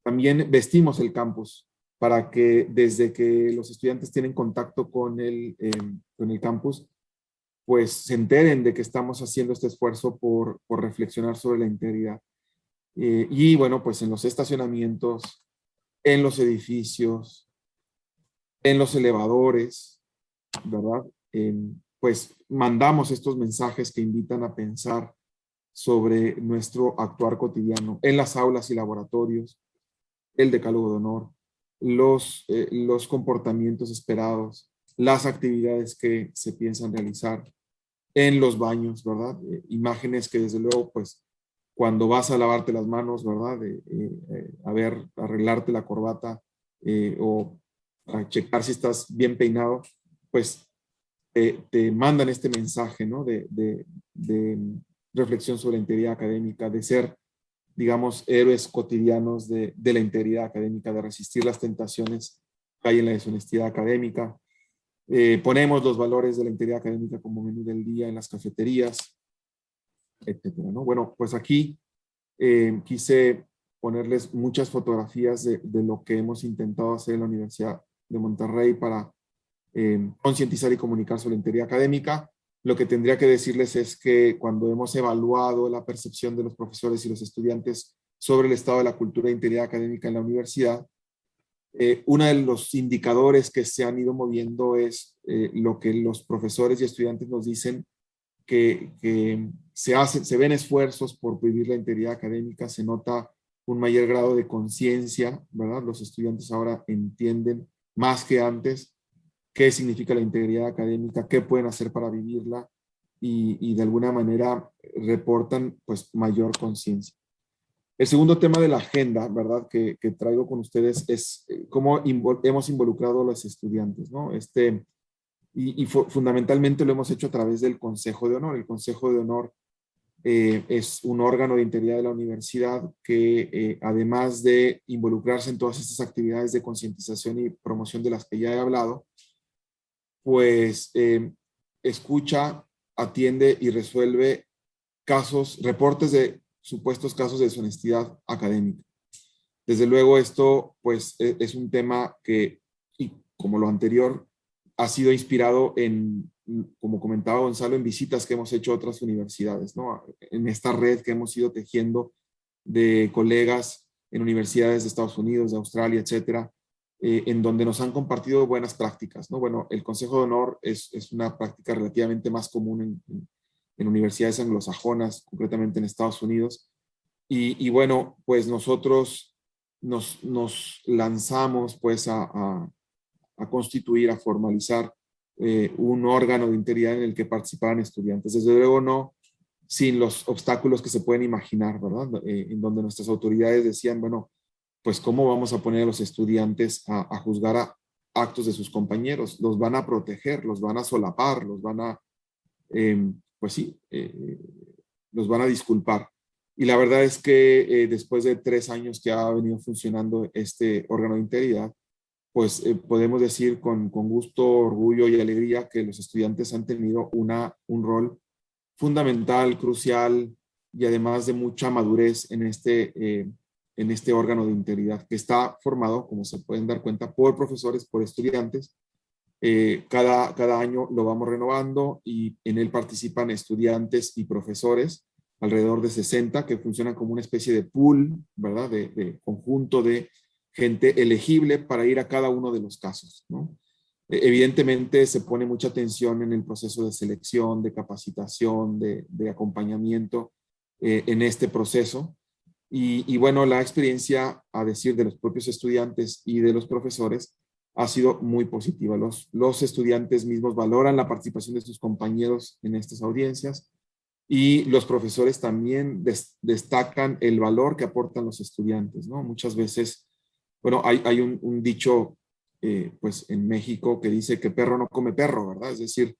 También vestimos el campus para que desde que los estudiantes tienen contacto con el campus, pues se enteren de que estamos haciendo este esfuerzo por reflexionar sobre la integridad. Y bueno, pues en los estacionamientos, en los edificios, en los elevadores, ¿verdad? Pues mandamos estos mensajes que invitan a pensar sobre nuestro actuar cotidiano en las aulas y laboratorios, el decálogo de honor, los comportamientos esperados, las actividades que se piensan realizar en los baños, ¿verdad? Imágenes que desde luego, pues, cuando vas a lavarte las manos, ¿verdad? Arreglarte la corbata o a checar si estás bien peinado, pues te mandan este mensaje, ¿no? De reflexión sobre la integridad académica, de ser, digamos, héroes cotidianos de la integridad académica, de resistir las tentaciones que hay en la deshonestidad académica. Ponemos los valores de la integridad académica como menú del día en las cafeterías, etcétera, ¿no? Bueno, pues aquí quise ponerles muchas fotografías de lo que hemos intentado hacer en la Universidad de Monterrey para concientizar y comunicar sobre la integridad académica. Lo que tendría que decirles es que cuando hemos evaluado la percepción de los profesores y los estudiantes sobre el estado de la cultura de integridad académica en la universidad, uno de los indicadores que se han ido moviendo es lo que los profesores y estudiantes nos dicen, que se ven esfuerzos por vivir la integridad académica, se nota un mayor grado de conciencia, ¿verdad? Los estudiantes ahora entienden más que antes qué significa la integridad académica, qué pueden hacer para vivirla y de alguna manera reportan pues mayor conciencia. El segundo tema de la agenda, ¿verdad? Que traigo con ustedes es cómo hemos involucrado a los estudiantes, ¿no? Fundamentalmente lo hemos hecho a través del Consejo de Honor. El Consejo de Honor es un órgano de integridad de la universidad que además de involucrarse en todas estas actividades de concientización y promoción de las que ya he hablado, pues escucha, atiende y resuelve reportes de supuestos casos de deshonestidad académica. Desde luego esto pues es un tema que, y como lo anterior, ha sido inspirado como comentaba Gonzalo, en visitas que hemos hecho a otras universidades, ¿no? En esta red que hemos ido tejiendo de colegas en universidades de Estados Unidos, de Australia, etcétera, en donde nos han compartido buenas prácticas, ¿no? Bueno, el Consejo de Honor es una práctica relativamente más común en universidades anglosajonas, concretamente en Estados Unidos. Y bueno, pues nosotros nos lanzamos pues a constituir, a formalizar un órgano de integridad en el que participaran estudiantes. Desde luego no sin los obstáculos que se pueden imaginar, ¿verdad? En donde nuestras autoridades decían, bueno, pues cómo vamos a poner a los estudiantes a juzgar a actos de sus compañeros, los van a proteger, los van a solapar, los van a, pues sí, los van a disculpar. Y la verdad es que después de 3 años que ha venido funcionando este órgano de integridad, pues podemos decir con gusto, orgullo y alegría que los estudiantes han tenido un rol fundamental, crucial y además de mucha madurez en este órgano de integridad que está formado, como se pueden dar cuenta, por profesores, por estudiantes. Cada año lo vamos renovando y en él participan estudiantes y profesores, alrededor de 60, que funcionan como una especie de pool, ¿verdad? De conjunto de gente elegible para ir a cada uno de los casos, ¿no? Evidentemente se pone mucha atención en el proceso de selección, de capacitación, de acompañamiento en este proceso. Y bueno, la experiencia, a decir de los propios estudiantes y de los profesores, ha sido muy positiva. Los estudiantes mismos valoran la participación de sus compañeros en estas audiencias y los profesores también destacan el valor que aportan los estudiantes, ¿no? Muchas veces, bueno, hay un dicho pues en México que dice que perro no come perro, ¿verdad? Es decir,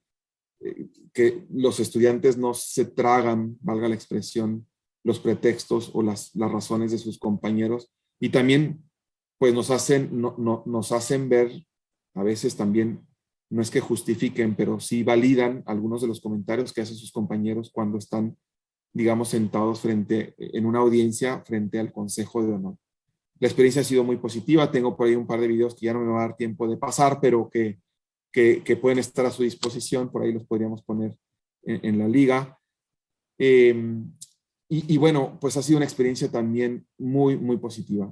que los estudiantes no se tragan, valga la expresión, los pretextos o las razones de sus compañeros y también pues nos hacen ver, a veces también, no es que justifiquen, pero sí validan algunos de los comentarios que hacen sus compañeros cuando están, digamos, sentados en una audiencia frente al Consejo de Honor. La experiencia ha sido muy positiva. Tengo por ahí un par de videos que ya no me va a dar tiempo de pasar, pero que pueden estar a su disposición. Por ahí los podríamos poner en la liga. Y bueno, pues ha sido una experiencia también muy, muy positiva.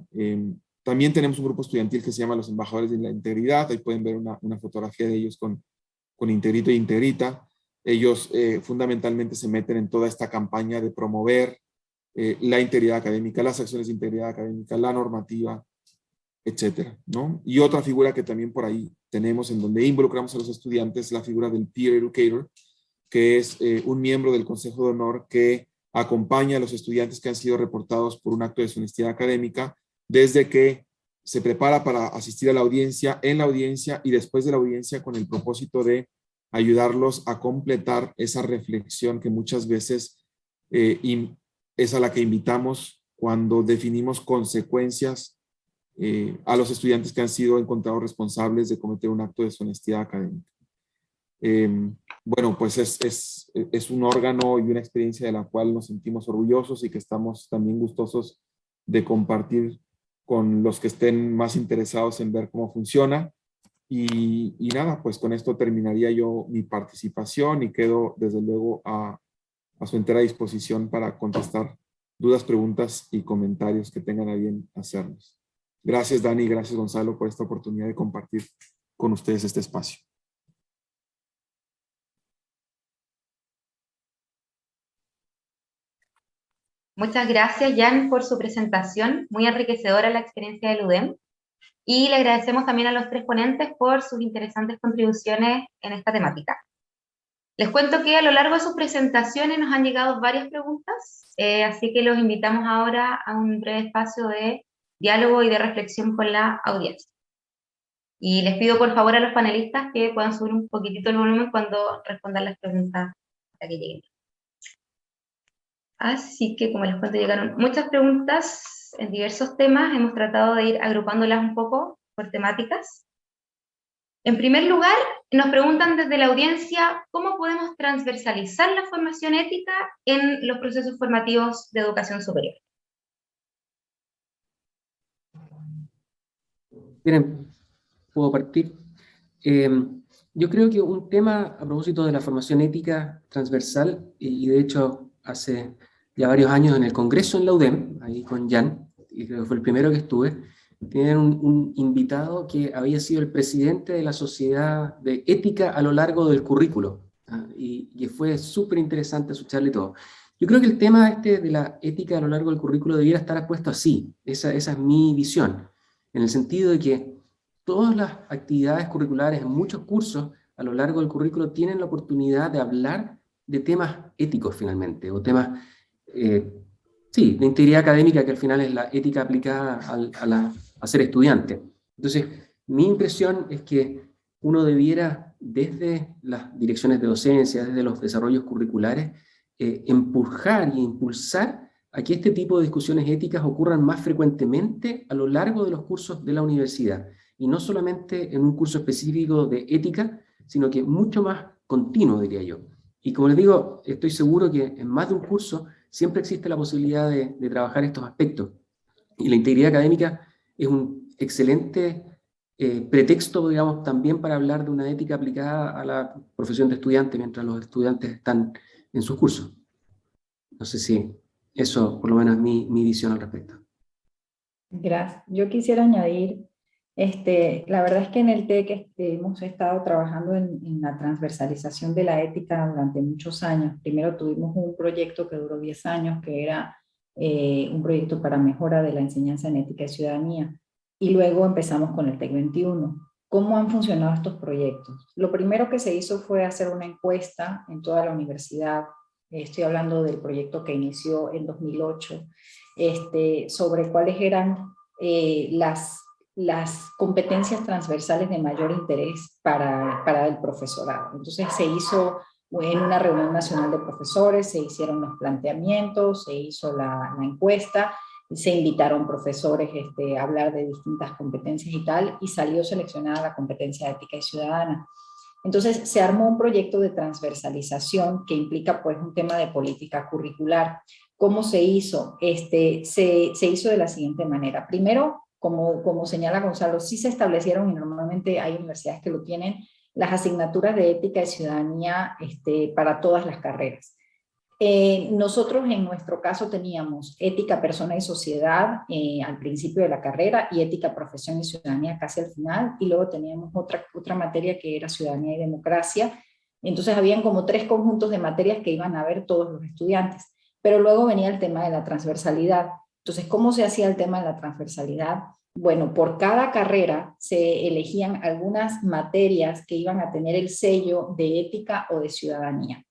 También tenemos un grupo estudiantil que se llama Los Embajadores de la Integridad. Ahí pueden ver una fotografía de ellos con Integrito e Integrita. Ellos fundamentalmente se meten en toda esta campaña de promover la integridad académica, las acciones de integridad académica, la normativa, etcétera, ¿no? Y otra figura que también por ahí tenemos en donde involucramos a los estudiantes, la figura del Peer Educator, que es un miembro del Consejo de Honor que acompaña a los estudiantes que han sido reportados por un acto de deshonestidad académica desde que se prepara para asistir a la audiencia, en la audiencia y después de la audiencia, con el propósito de ayudarlos a completar esa reflexión que muchas veces es a la que invitamos cuando definimos consecuencias a los estudiantes que han sido encontrados responsables de cometer un acto de deshonestidad académica. Bueno, pues es un órgano y una experiencia de la cual nos sentimos orgullosos y que estamos también gustosos de compartir con los que estén más interesados en ver cómo funciona. Y nada, pues con esto terminaría yo mi participación y quedo desde luego a su entera disposición para contestar dudas, preguntas y comentarios que tengan a bien hacernos. Gracias, Dani, gracias, Gonzalo, por esta oportunidad de compartir con ustedes este espacio. Muchas gracias, Jan, por su presentación, muy enriquecedora la experiencia del UDEM. Y le agradecemos también a los tres ponentes por sus interesantes contribuciones en esta temática. Les cuento que a lo largo de sus presentaciones nos han llegado varias preguntas, así que los invitamos ahora a un breve espacio de diálogo y de reflexión con la audiencia. Y les pido por favor a los panelistas que puedan subir un poquitito el volumen cuando respondan las preguntas hasta que lleguen. Así que, como les cuento, llegaron muchas preguntas en diversos temas. Hemos tratado de ir agrupándolas un poco por temáticas. En primer lugar, nos preguntan desde la audiencia cómo podemos transversalizar la formación ética en los procesos formativos de educación superior. Miren, puedo partir. Yo creo que un tema a propósito de la formación ética transversal, y de hecho hace ya varios años en el Congreso en la UDEM, ahí con Jan, y creo que fue el primero que estuve, tienen un invitado que había sido el presidente de la Sociedad de Ética a lo largo del currículo, y fue súper interesante su charla y todo. Yo creo que el tema de la ética a lo largo del currículo debiera estar puesto así, esa es mi visión, en el sentido de que todas las actividades curriculares en muchos cursos a lo largo del currículo tienen la oportunidad de hablar de temas éticos finalmente, o temas, sí, de integridad académica, que al final es la ética aplicada a ser estudiante. Entonces, mi impresión es que uno debiera, desde las direcciones de docencia, desde los desarrollos curriculares, empujar e impulsar a que este tipo de discusiones éticas ocurran más frecuentemente a lo largo de los cursos de la universidad, y no solamente en un curso específico de ética, sino que mucho más continuo, diría yo. Y como les digo, estoy seguro que en más de un curso siempre existe la posibilidad de trabajar estos aspectos. Y la integridad académica es un excelente pretexto, digamos, también para hablar de una ética aplicada a la profesión de estudiante mientras los estudiantes están en sus cursos. No sé si eso, por lo menos, es mi visión al respecto. Gracias. Yo quisiera añadir, la verdad es que en el TEC hemos estado trabajando en la transversalización de la ética durante muchos años. Primero tuvimos un proyecto que duró 10 años, que era un proyecto para mejora de la enseñanza en ética y ciudadanía. Y luego empezamos con el TEC 21. ¿Cómo han funcionado estos proyectos? Lo primero que se hizo fue hacer una encuesta en toda la universidad. Estoy hablando del proyecto que inició en 2008, sobre cuáles eran las competencias transversales de mayor interés para el profesorado. Entonces se hizo en una reunión nacional de profesores, se hicieron los planteamientos, se hizo la encuesta, se invitaron profesores a hablar de distintas competencias y tal, y salió seleccionada la competencia ética y ciudadana. Entonces se armó un proyecto de transversalización que implica pues un tema de política curricular. ¿Cómo se hizo? Se hizo de la siguiente manera. Primero, como señala Gonzalo, sí se establecieron, y normalmente hay universidades que lo tienen, las asignaturas de ética y ciudadanía para todas las carreras. Nosotros en nuestro caso teníamos ética, persona y sociedad al principio de la carrera y ética, profesión y ciudadanía casi al final, y luego teníamos otra materia que era ciudadanía y democracia. Entonces habían como 3 conjuntos de materias que iban a ver todos los estudiantes, pero luego venía el tema de la transversalidad. Entonces, ¿cómo se hacía el tema de la transversalidad? Bueno, por cada carrera se elegían algunas materias que iban a tener el sello de ética o de ciudadanía.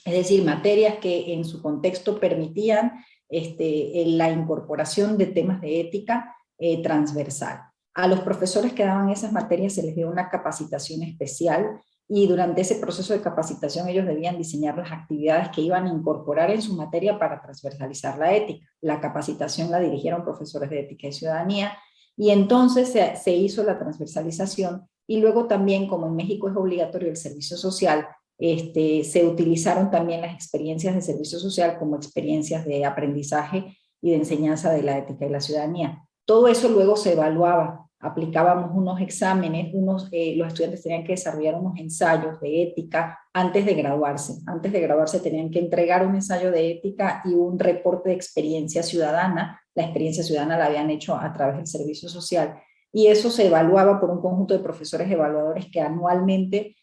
Es decir, materias que en su contexto permitían la incorporación de temas de ética transversal. A los profesores que daban esas materias se les dio una capacitación especial y durante ese proceso de capacitación ellos debían diseñar las actividades que iban a incorporar en su materia para transversalizar la ética. La capacitación la dirigieron profesores de ética y ciudadanía y entonces se hizo la transversalización y luego también, como en México es obligatorio el servicio social, se utilizaron también las experiencias de servicio social como experiencias de aprendizaje y de enseñanza de la ética y la ciudadanía. Todo eso luego se evaluaba, aplicábamos unos exámenes, los estudiantes tenían que desarrollar unos ensayos de ética antes de graduarse. Antes de graduarse tenían que entregar un ensayo de ética y un reporte de experiencia ciudadana. La experiencia ciudadana la habían hecho a través del servicio social y eso se evaluaba por un conjunto de profesores evaluadores que anualmente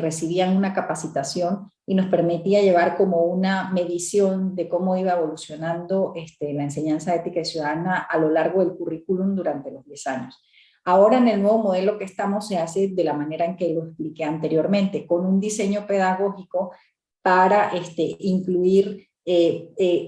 recibían una capacitación y nos permitía llevar como una medición de cómo iba evolucionando la enseñanza ética y ciudadana a lo largo del currículum durante los 10 años. Ahora en el nuevo modelo que estamos se hace de la manera en que lo expliqué anteriormente, con un diseño pedagógico para incluir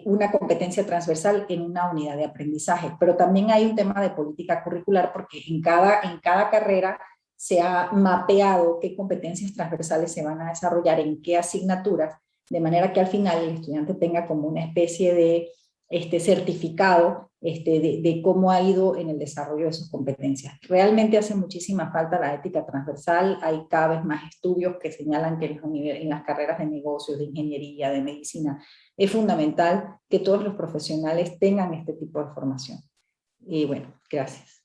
una competencia transversal en una unidad de aprendizaje, pero también hay un tema de política curricular porque en cada carrera se ha mapeado qué competencias transversales se van a desarrollar en qué asignaturas, de manera que al final el estudiante tenga como una especie de certificado de cómo ha ido en el desarrollo de sus competencias. Realmente hace muchísima falta la ética transversal, hay cada vez más estudios que señalan que en las carreras de negocios, de ingeniería, de medicina, es fundamental que todos los profesionales tengan este tipo de formación. Y bueno, gracias.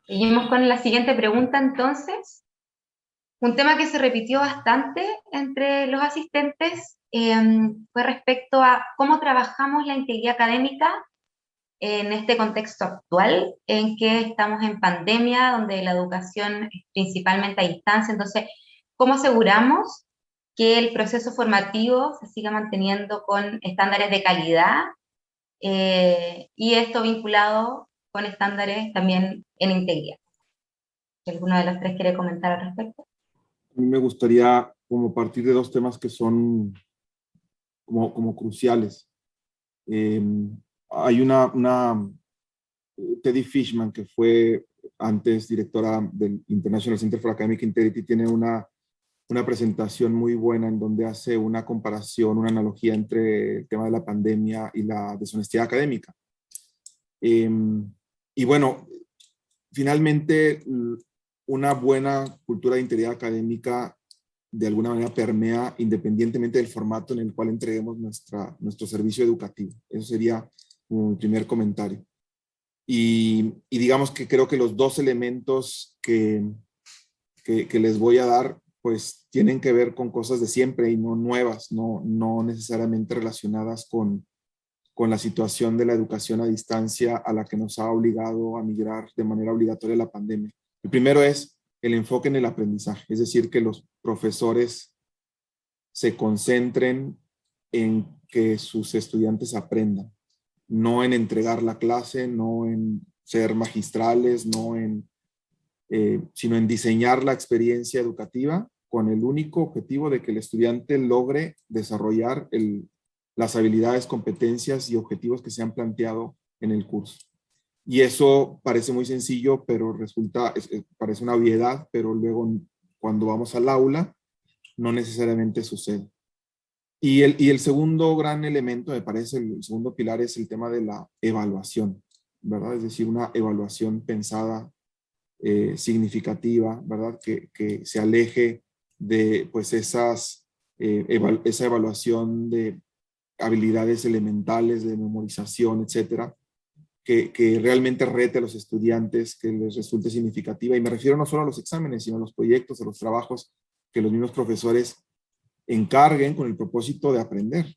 Seguimos con la siguiente pregunta entonces. Un tema que se repitió bastante entre los asistentes fue respecto a cómo trabajamos la integridad académica en este contexto actual, en que estamos en pandemia, donde la educación es principalmente a distancia. Entonces, ¿cómo aseguramos que el proceso formativo se siga manteniendo con estándares de calidad y esto vinculado con estándares también en integridad? ¿Alguno de los 3 quiere comentar al respecto? A mí me gustaría como partir de 2 temas que son como cruciales. Hay Teddy Fishman, que fue antes directora del International Center for Academic Integrity, tiene una presentación muy buena en donde hace una comparación, una analogía entre el tema de la pandemia y la deshonestidad académica. Y bueno, finalmente una buena cultura de integridad académica de alguna manera permea independientemente del formato en el cual entreguemos nuestro servicio educativo. Eso sería mi primer comentario. Y digamos que creo que los 2 elementos que les voy a dar pues tienen que ver con cosas de siempre y no nuevas, no necesariamente relacionadas con la situación de la educación a distancia a la que nos ha obligado a migrar de manera obligatoria la pandemia. El primero es el enfoque en el aprendizaje, es decir, que los profesores se concentren en que sus estudiantes aprendan, no en entregar la clase, no en ser magistrales, sino en diseñar la experiencia educativa con el único objetivo de que el estudiante logre desarrollar las habilidades, competencias y objetivos que se han planteado en el curso. Y eso parece muy sencillo, pero parece una obviedad, pero luego cuando vamos al aula no necesariamente sucede. Y el segundo gran elemento, me parece, el segundo pilar es el tema de la evaluación, ¿verdad? Es decir, una evaluación pensada, significativa, ¿verdad? Que se aleje de, pues, esa evaluación de habilidades elementales, de memorización, etcétera, que realmente rete a los estudiantes, que les resulte significativa. Y me refiero no solo a los exámenes, sino a los proyectos, a los trabajos que los mismos profesores encarguen con el propósito de aprender,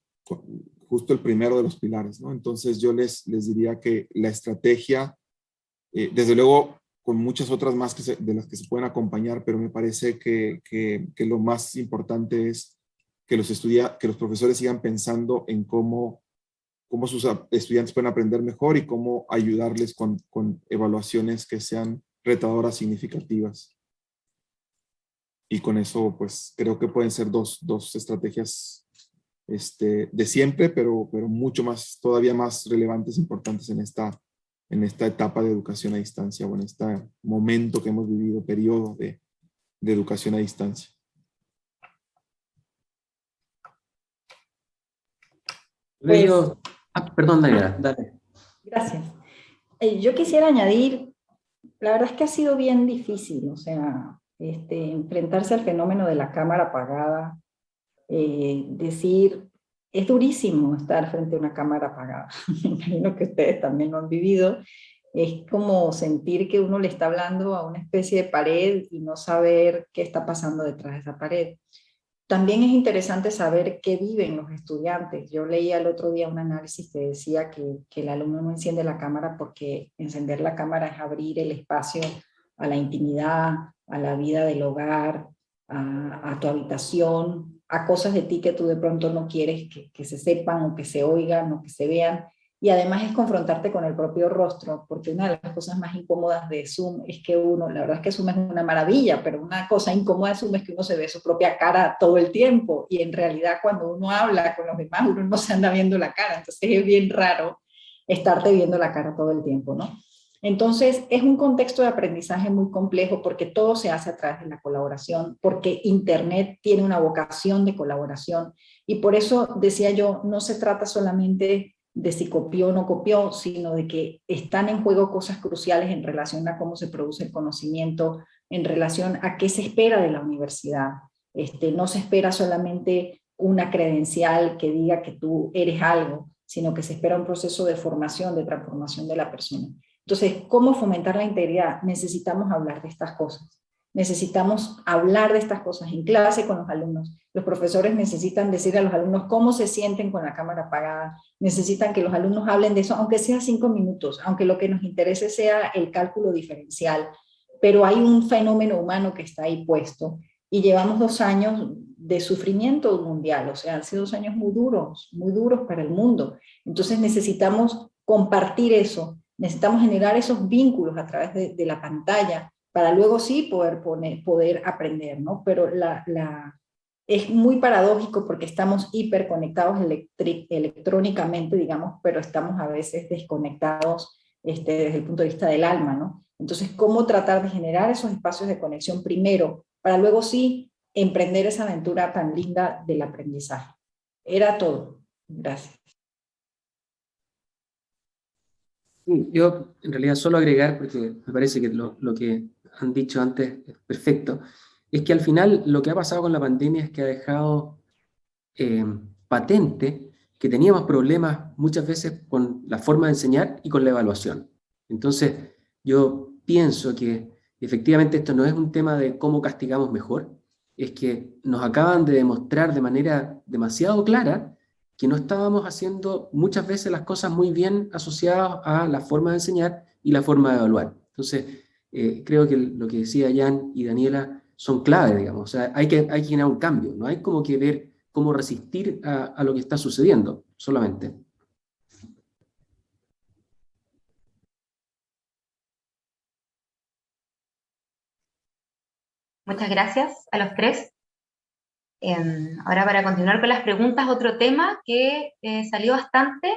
justo el primero de los pilares, ¿no? Entonces yo les diría que la estrategia, desde luego con muchas otras más de las que se pueden acompañar, pero me parece que lo más importante es que que los profesores sigan pensando en cómo sus estudiantes pueden aprender mejor y cómo ayudarles con evaluaciones que sean retadoras, significativas. Y con eso, pues, creo que pueden ser dos estrategias de siempre, pero mucho más, todavía más relevantes, importantes en esta etapa de educación a distancia, o en este momento que hemos vivido, periodo de educación a distancia. Pues, Perdón, Daniela, dale. gracias. Yo quisiera añadir, la verdad es que ha sido bien difícil, o sea, enfrentarse al fenómeno de la cámara apagada, decir, es durísimo estar frente a una cámara apagada. Me imagino que ustedes también lo han vivido. Es como sentir que uno le está hablando a una especie de pared y no saber qué está pasando detrás de esa pared. También es interesante saber qué viven los estudiantes. Yo leía el otro día un análisis que decía que el alumno no enciende la cámara porque encender la cámara es abrir el espacio a la intimidad, a la vida del hogar, a tu habitación, a cosas de ti que tú de pronto no quieres que se sepan o que se oigan o que se vean. Y además es confrontarte con el propio rostro, porque una de las cosas más incómodas de Zoom es que uno, la verdad es que Zoom es una maravilla, pero una cosa incómoda de Zoom es que uno se ve su propia cara todo el tiempo, y en realidad cuando uno habla con los demás, uno no se anda viendo la cara, entonces es bien raro estarte viendo la cara todo el tiempo, ¿no? Entonces es un contexto de aprendizaje muy complejo porque todo se hace a través de la colaboración, porque Internet tiene una vocación de colaboración, y por eso decía yo, no se trata solamente de si copió o no copió, sino de que están en juego cosas cruciales en relación a cómo se produce el conocimiento, en relación a qué se espera de la universidad. No se espera solamente una credencial que diga que tú eres algo, sino que se espera un proceso de formación, de transformación de la persona. Entonces, ¿cómo fomentar la integridad? Necesitamos hablar de estas cosas. Necesitamos hablar de estas cosas en clase con los alumnos. Los profesores necesitan decir a los alumnos cómo se sienten con la cámara apagada. Necesitan que los alumnos hablen de eso, aunque sea 5 minutos, aunque lo que nos interese sea el cálculo diferencial. Pero hay un fenómeno humano que está ahí puesto, y llevamos 2 años de sufrimiento mundial, o sea, han sido 2 años muy duros para el mundo. Entonces necesitamos compartir eso, necesitamos generar esos vínculos a través de la pantalla, para luego sí poder aprender, ¿no? Pero es muy paradójico porque estamos hiperconectados electrónicamente, digamos, pero estamos a veces desconectados desde el punto de vista del alma, ¿no? Entonces, ¿cómo tratar de generar esos espacios de conexión primero, para luego sí emprender esa aventura tan linda del aprendizaje? Era todo. Gracias. Sí, yo en realidad solo agregar, porque me parece que lo que han dicho antes es perfecto, es que al final lo que ha pasado con la pandemia es que ha dejado patente que teníamos problemas muchas veces con la forma de enseñar y con la evaluación. Entonces, yo pienso que efectivamente esto no es un tema de cómo castigamos mejor, es que nos acaban de demostrar de manera demasiado clara que no estábamos haciendo muchas veces las cosas muy bien asociadas a la forma de enseñar y la forma de evaluar. Entonces, creo que lo que decía Jan y Daniela son clave, digamos. O sea, hay que generar un cambio, no hay como que ver cómo resistir a lo que está sucediendo, solamente. Muchas gracias a los tres. Ahora, para continuar con las preguntas, otro tema que salió bastante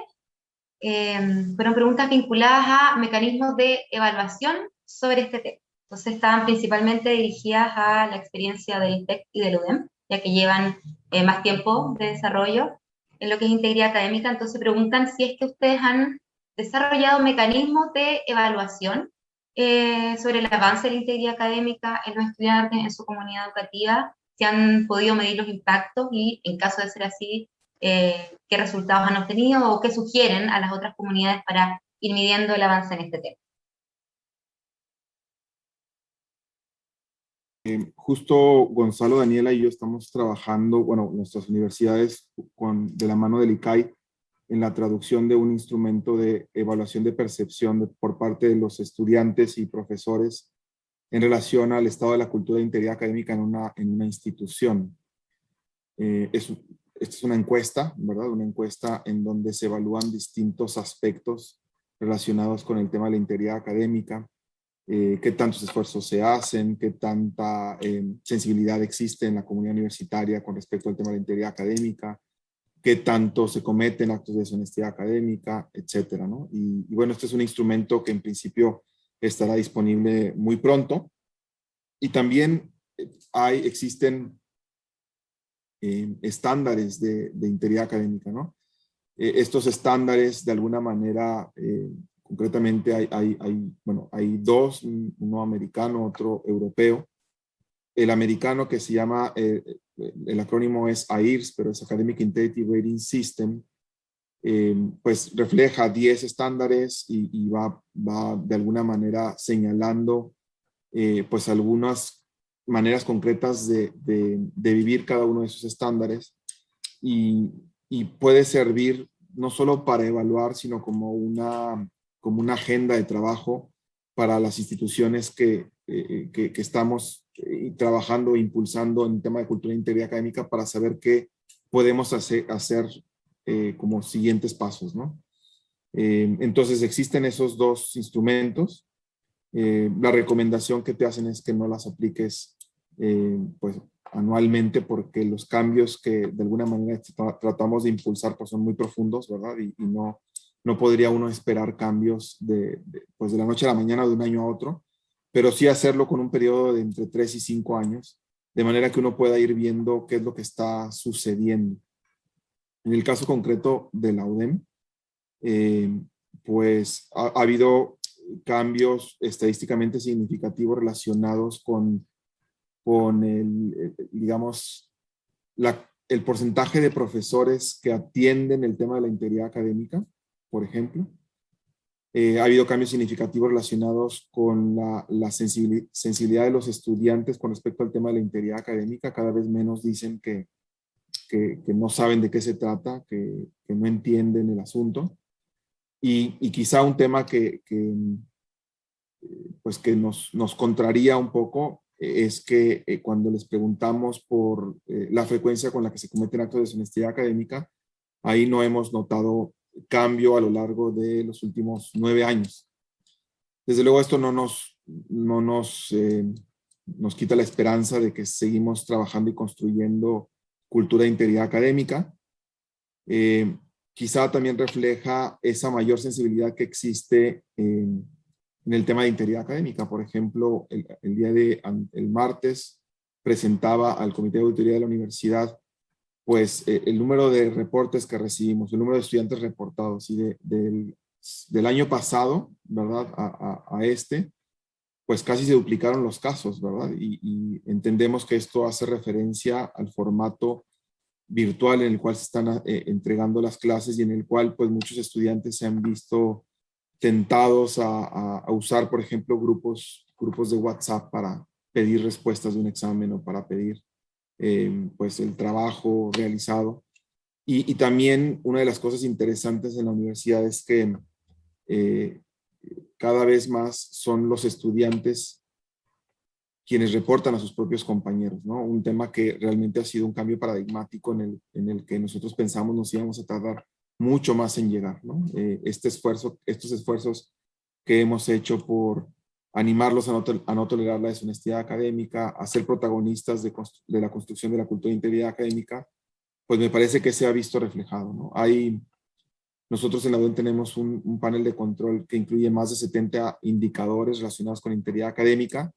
fueron preguntas vinculadas a mecanismos de evaluación sobre este tema. Entonces estaban principalmente dirigidas a la experiencia del TEC y del UDEM, ya que llevan más tiempo de desarrollo en lo que es integridad académica. Entonces preguntan si es que ustedes han desarrollado mecanismos de evaluación sobre el avance de la integridad académica en los estudiantes, en su comunidad educativa, si han podido medir los impactos y, en caso de ser así, qué resultados han obtenido o qué sugieren a las otras comunidades para ir midiendo el avance en este tema. Justo Gonzalo, Daniela y yo estamos trabajando, bueno, nuestras universidades de la mano del ICAI en la traducción de un instrumento de evaluación de percepción por parte de los estudiantes y profesores en relación al estado de la cultura de integridad académica en una institución. Esta es una encuesta, ¿verdad? Una encuesta en donde se evalúan distintos aspectos relacionados con el tema de la integridad académica, qué tantos esfuerzos se hacen, qué tanta sensibilidad existe en la comunidad universitaria con respecto al tema de la integridad académica, qué tanto se cometen actos de deshonestidad académica, etcétera, ¿no? Y bueno, este es un instrumento que en principio estará disponible muy pronto. Y también existen estándares de integridad académica, ¿no? Estos estándares, de alguna manera, concretamente hay dos, uno americano, otro europeo. El americano, que se llama, el acrónimo es AIRS, pero es Academic Integrity Rating System, pues refleja 10 estándares y va de alguna manera señalando pues algunas maneras concretas de vivir cada uno de esos estándares y puede servir no solo para evaluar, sino como una agenda de trabajo para las instituciones que estamos trabajando e impulsando en el tema de cultura e integridad académica para saber qué podemos hacer como siguientes pasos, ¿no? Entonces existen esos dos instrumentos. La recomendación que te hacen es que no las apliques pues anualmente, porque los cambios que de alguna manera tratamos de impulsar pues son muy profundos, ¿verdad? Y no podría uno esperar cambios pues de la noche a la mañana, de un año a otro, pero sí hacerlo con un periodo de entre 3 y 5 años, de manera que uno pueda ir viendo qué es lo que está sucediendo. En el caso concreto de la UDEM, pues ha habido cambios estadísticamente significativos relacionados con digamos, el porcentaje de profesores que atienden el tema de la integridad académica, por ejemplo. Ha habido cambios significativos relacionados con la sensibilidad de los estudiantes con respecto al tema de la integridad académica. Cada vez menos dicen que no saben de qué se trata, que no entienden el asunto. Y quizá un tema pues que nos contraría un poco es que cuando les preguntamos por la frecuencia con la que se cometen actos de deshonestidad académica, ahí no hemos notado cambio a lo largo de los últimos 9 años. Desde luego esto no nos quita la esperanza de que seguimos trabajando y construyendo cultura de integridad académica. Quizá también refleja esa mayor sensibilidad que existe en el tema de integridad académica. Por ejemplo, el martes presentaba al Comité de Auditoría de la Universidad pues el número de reportes que recibimos, el número de estudiantes reportados, y del año pasado, ¿verdad? A pues casi se duplicaron los casos, ¿verdad? Y entendemos que esto hace referencia al formato virtual en el cual se están entregando las clases y en el cual pues muchos estudiantes se han visto tentados a usar, por ejemplo, grupos de WhatsApp para pedir respuestas de un examen o para pedir pues el trabajo realizado. Y también una de las cosas interesantes en la universidad es que cada vez más son los estudiantes quienes reportan a sus propios compañeros, ¿no? Un tema que realmente ha sido un cambio paradigmático en el que nosotros pensamos nos íbamos a tardar mucho más en llegar, ¿no? Estos esfuerzos que hemos hecho por animarlos a no tolerar la deshonestidad académica, a ser protagonistas de la construcción de la cultura de integridad académica, pues me parece que se ha visto reflejado, ¿no? Nosotros en la UDEM tenemos un panel de control que incluye más de 70 indicadores relacionados con integridad académica,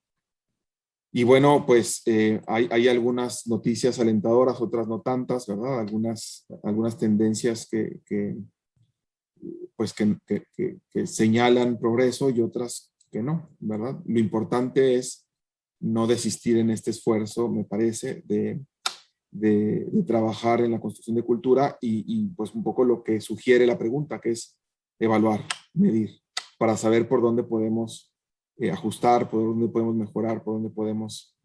Y bueno, pues hay algunas noticias alentadoras, otras no tantas, ¿verdad? Algunas tendencias que señalan progreso y otras que no, ¿verdad? Lo importante es no desistir en este esfuerzo, me parece, de trabajar en la construcción de cultura y pues un poco lo que sugiere la pregunta, que es evaluar, medir, para saber por dónde podemos ajustar, por dónde podemos mejorar, por dónde podemos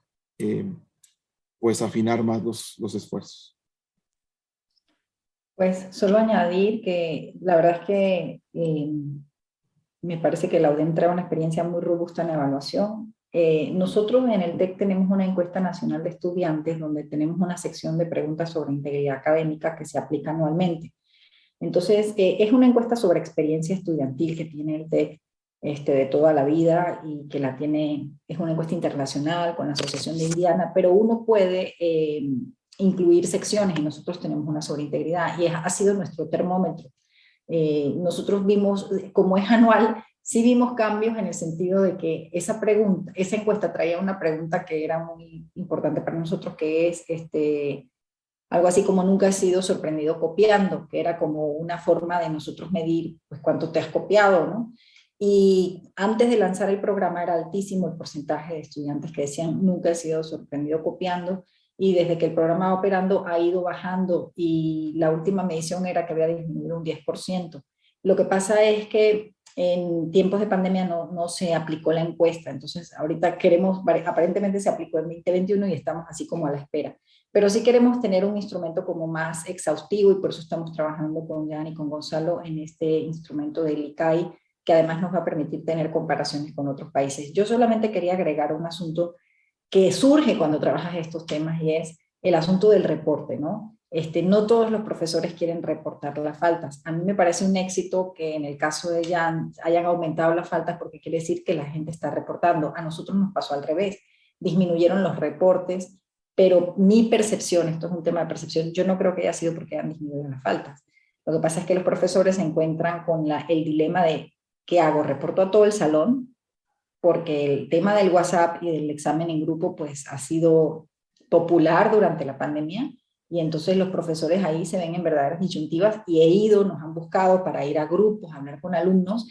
pues afinar más los esfuerzos. Pues solo añadir que la verdad es que me parece que la UDEM trae una experiencia muy robusta en la evaluación. Nosotros en el TEC tenemos una encuesta nacional de estudiantes donde tenemos una sección de preguntas sobre integridad académica que se aplica anualmente. Entonces, es una encuesta sobre experiencia estudiantil que tiene el TEC de toda la vida y que la tiene, es una encuesta internacional con la Asociación de Indiana, pero uno puede incluir secciones y nosotros tenemos una sobre integridad y ha sido nuestro termómetro. Nosotros vimos, como es anual, sí vimos cambios en el sentido de que esa pregunta, esa encuesta traía una pregunta que era muy importante para nosotros, que es algo así como nunca has sido sorprendido copiando, que era como una forma de nosotros medir pues cuánto te has copiado, ¿no? Y antes de lanzar el programa era altísimo el porcentaje de estudiantes que decían nunca he sido sorprendido copiando, y desde que el programa va operando ha ido bajando y la última medición era que había disminuido un 10%. Lo que pasa es que en tiempos de pandemia no se aplicó la encuesta, entonces ahorita queremos, aparentemente se aplicó en 2021 y estamos así como a la espera. Pero sí queremos tener un instrumento como más exhaustivo y por eso estamos trabajando con Jan y con Gonzalo en este instrumento del ICAI, que además nos va a permitir tener comparaciones con otros países. Yo solamente quería agregar un asunto que surge cuando trabajas estos temas y es el asunto del reporte, ¿no? No todos los profesores quieren reportar las faltas. A mí me parece un éxito que en el caso de Jan hayan aumentado las faltas porque quiere decir que la gente está reportando. A nosotros nos pasó al revés. Disminuyeron los reportes, pero mi percepción, esto es un tema de percepción, yo no creo que haya sido porque hayan disminuido las faltas. Lo que pasa es que los profesores se encuentran con el dilema de ¿qué hago? ¿Reporto a todo el salón? Porque el tema del WhatsApp y del examen en grupo pues ha sido popular durante la pandemia y entonces los profesores ahí se ven en verdaderas disyuntivas y nos han buscado para ir a grupos, a hablar con alumnos,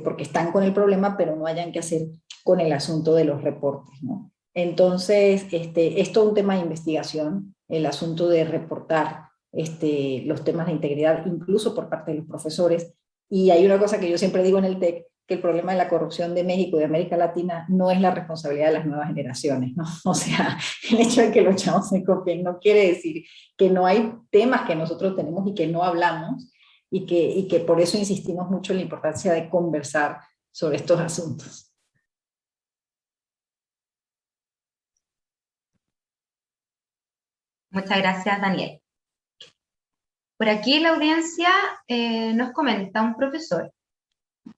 porque están con el problema pero no hayan qué hacer con el asunto de los reportes, ¿no? Entonces, es todo un tema de investigación, el asunto de reportar los temas de integridad, incluso por parte de los profesores. Y hay una cosa que yo siempre digo en el TEC, que el problema de la corrupción de México y de América Latina no es la responsabilidad de las nuevas generaciones, ¿no? O sea, el hecho de que los chavos se copien no quiere decir que no hay temas que nosotros tenemos y que no hablamos y que por eso insistimos mucho en la importancia de conversar sobre estos asuntos. Muchas gracias, Daniel. Por aquí la audiencia nos comenta un profesor.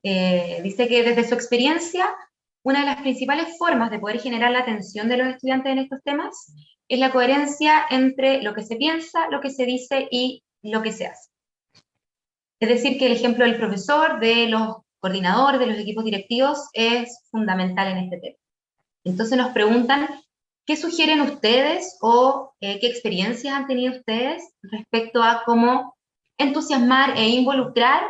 Dice que desde su experiencia, una de las principales formas de poder generar la atención de los estudiantes en estos temas es la coherencia entre lo que se piensa, lo que se dice y lo que se hace. Es decir, que el ejemplo del profesor, de los coordinadores, de los equipos directivos es fundamental en este tema. Entonces nos preguntan, ¿qué sugieren ustedes o qué experiencias han tenido ustedes respecto a cómo entusiasmar e involucrar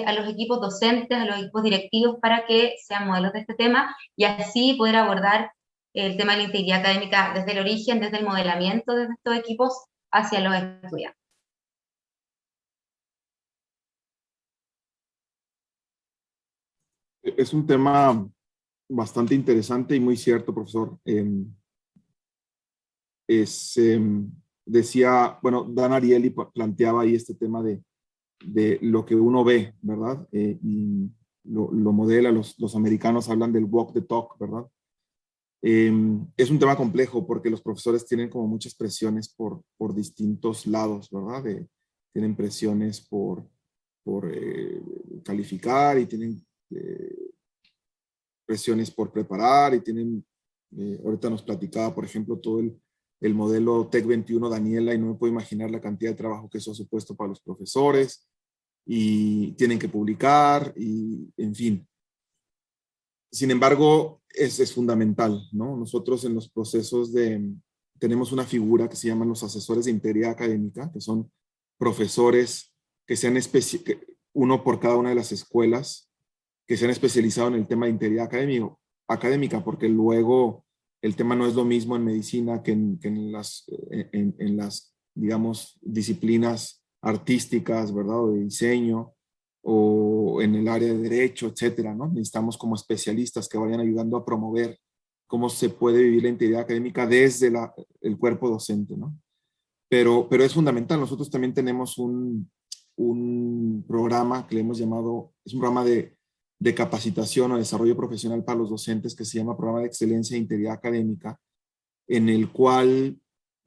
a los equipos docentes, a los equipos directivos para que sean modelos de este tema y así poder abordar el tema de la integridad académica desde el origen, desde el modelamiento de estos equipos hacia los estudiantes? Es un tema bastante interesante y muy cierto, profesor. Decía, bueno, Dan Ariely planteaba ahí este tema de lo que uno ve, ¿verdad? Y lo modela, los americanos hablan del walk the talk, ¿verdad? Es un tema complejo porque los profesores tienen como muchas presiones por distintos lados, ¿verdad? Tienen presiones por calificar y tienen presiones por preparar y tienen, ahorita nos platicaba, por ejemplo, todo el modelo TEC 21 Daniela y no me puedo imaginar la cantidad de trabajo que eso ha supuesto para los profesores y tienen que publicar y en fin. Sin embargo, es fundamental, ¿no? Nosotros en los procesos tenemos una figura que se llaman los asesores de integridad académica, que son profesores que se han uno por cada una de las escuelas, que se han especializado en el tema de integridad académica, porque luego el tema no es lo mismo en medicina que en las, digamos, disciplinas artísticas, ¿verdad? O de diseño, o en el área de derecho, etcétera, ¿no? Necesitamos como especialistas que vayan ayudando a promover cómo se puede vivir la integridad académica desde el cuerpo docente, ¿no? Pero es fundamental. Nosotros también tenemos un programa que le hemos llamado, es un programa de capacitación o desarrollo profesional para los docentes que se llama Programa de Excelencia e Integridad Académica, en el cual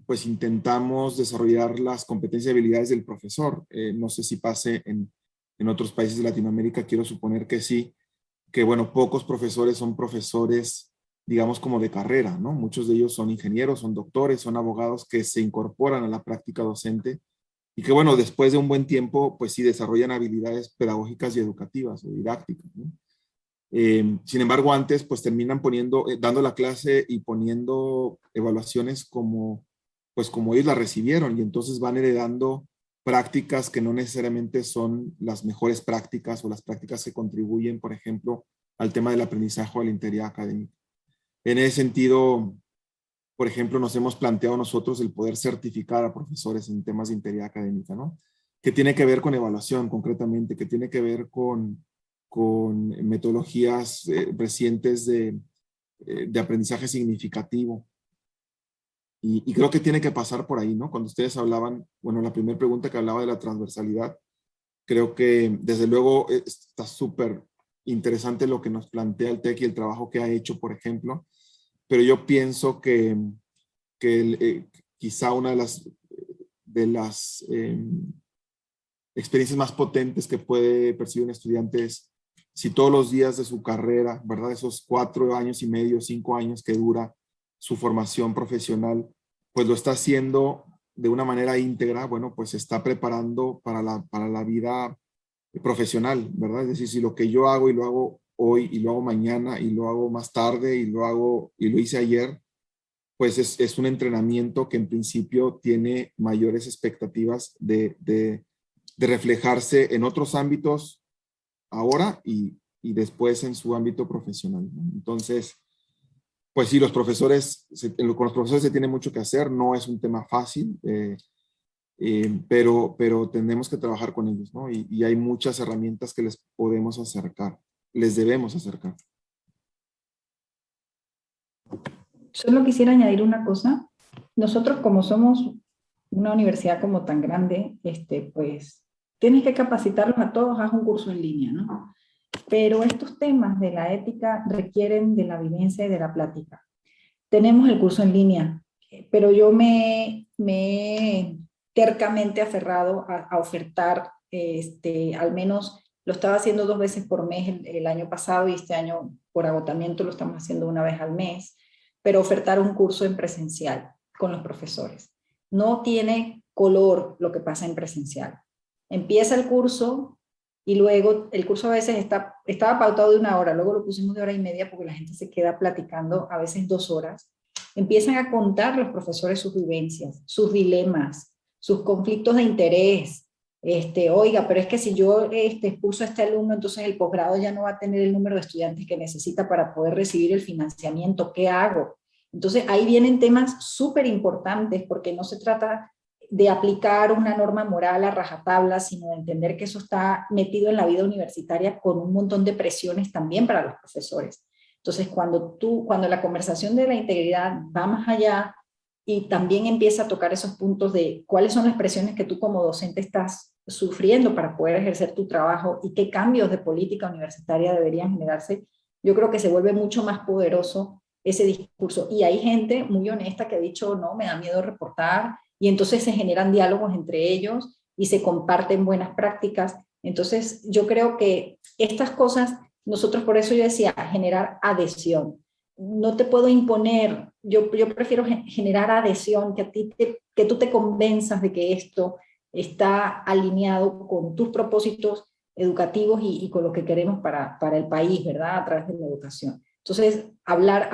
pues intentamos desarrollar las competencias y habilidades del profesor. No sé si pase en otros países de Latinoamérica, quiero suponer que sí, que bueno, pocos profesores son profesores, digamos, como de carrera, ¿no? Muchos de ellos son ingenieros, son doctores, son abogados que se incorporan a la práctica docente y que bueno, después de un buen tiempo, pues sí desarrollan habilidades pedagógicas y educativas o didácticas, ¿no? Sin embargo, antes pues terminan dando la clase y poniendo evaluaciones pues como ellos la recibieron, y entonces van heredando prácticas que no necesariamente son las mejores prácticas o las prácticas que contribuyen, por ejemplo, al tema del aprendizaje o a la integridad académica. En ese sentido, por ejemplo, nos hemos planteado nosotros el poder certificar a profesores en temas de integridad académica, ¿no? Que tiene que ver con evaluación concretamente, que tiene que ver con metodologías recientes de aprendizaje significativo. Y creo que tiene que pasar por ahí, ¿no? Cuando ustedes hablaban, bueno, la primera pregunta que hablaba de la transversalidad, creo que desde luego está súper interesante lo que nos plantea el TEC y el trabajo que ha hecho, por ejemplo, pero yo pienso que quizá una de las experiencias más potentes que puede percibir un estudiante es si todos los días de su carrera, ¿verdad? Esos 4 años y medio, 5 años que dura su formación profesional, pues lo está haciendo de una manera íntegra, bueno, pues se está preparando para la vida profesional, ¿verdad? Es decir, si lo que yo hago y lo hago hoy y lo hago mañana y lo hago más tarde y lo hice ayer, pues es un entrenamiento que en principio tiene mayores expectativas de reflejarse en otros ámbitos ahora y después en su ámbito profesional, ¿no? Entonces, pues sí, con los profesores se tiene mucho que hacer, no es un tema fácil, pero tenemos que trabajar con ellos, ¿no? Y hay muchas herramientas que les podemos acercar, les debemos acercar. Solo quisiera añadir una cosa. Nosotros, como somos una universidad como tan grande, pues tienes que capacitarlos a todos, haz un curso en línea, ¿no? Pero estos temas de la ética requieren de la vivencia y de la plática. Tenemos el curso en línea, pero yo me he tercamente aferrado a ofertar, al menos lo estaba haciendo 2 veces por mes el año pasado, y este año por agotamiento lo estamos haciendo 1 vez al mes, pero ofertar un curso en presencial con los profesores. No tiene color lo que pasa en presencial. Empieza el curso y luego el curso a veces estaba pautado de 1 hora, luego lo pusimos de 1 hora y media porque la gente se queda platicando a veces 2 horas. Empiezan a contar los profesores sus vivencias, sus dilemas, sus conflictos de interés. Oiga, pero es que si yo expulso a este alumno, entonces el posgrado ya no va a tener el número de estudiantes que necesita para poder recibir el financiamiento. ¿Qué hago? Entonces ahí vienen temas súper importantes, porque no se trata de aplicar una norma moral a rajatabla, sino de entender que eso está metido en la vida universitaria con un montón de presiones también para los profesores. Entonces cuando la conversación de la integridad va más allá y también empieza a tocar esos puntos de cuáles son las presiones que tú como docente estás sufriendo para poder ejercer tu trabajo y qué cambios de política universitaria deberían generarse, yo creo que se vuelve mucho más poderoso ese discurso. Y hay gente muy honesta que ha dicho, no, me da miedo reportar, y entonces se generan diálogos entre ellos y se comparten buenas prácticas. Entonces yo creo que estas cosas, nosotros, por eso yo decía, generar adhesión. No te puedo imponer, yo prefiero generar adhesión, que tú te convenzas de que esto está alineado con tus propósitos educativos y con lo que queremos para el país, ¿verdad? A través de la educación. Entonces, hablar,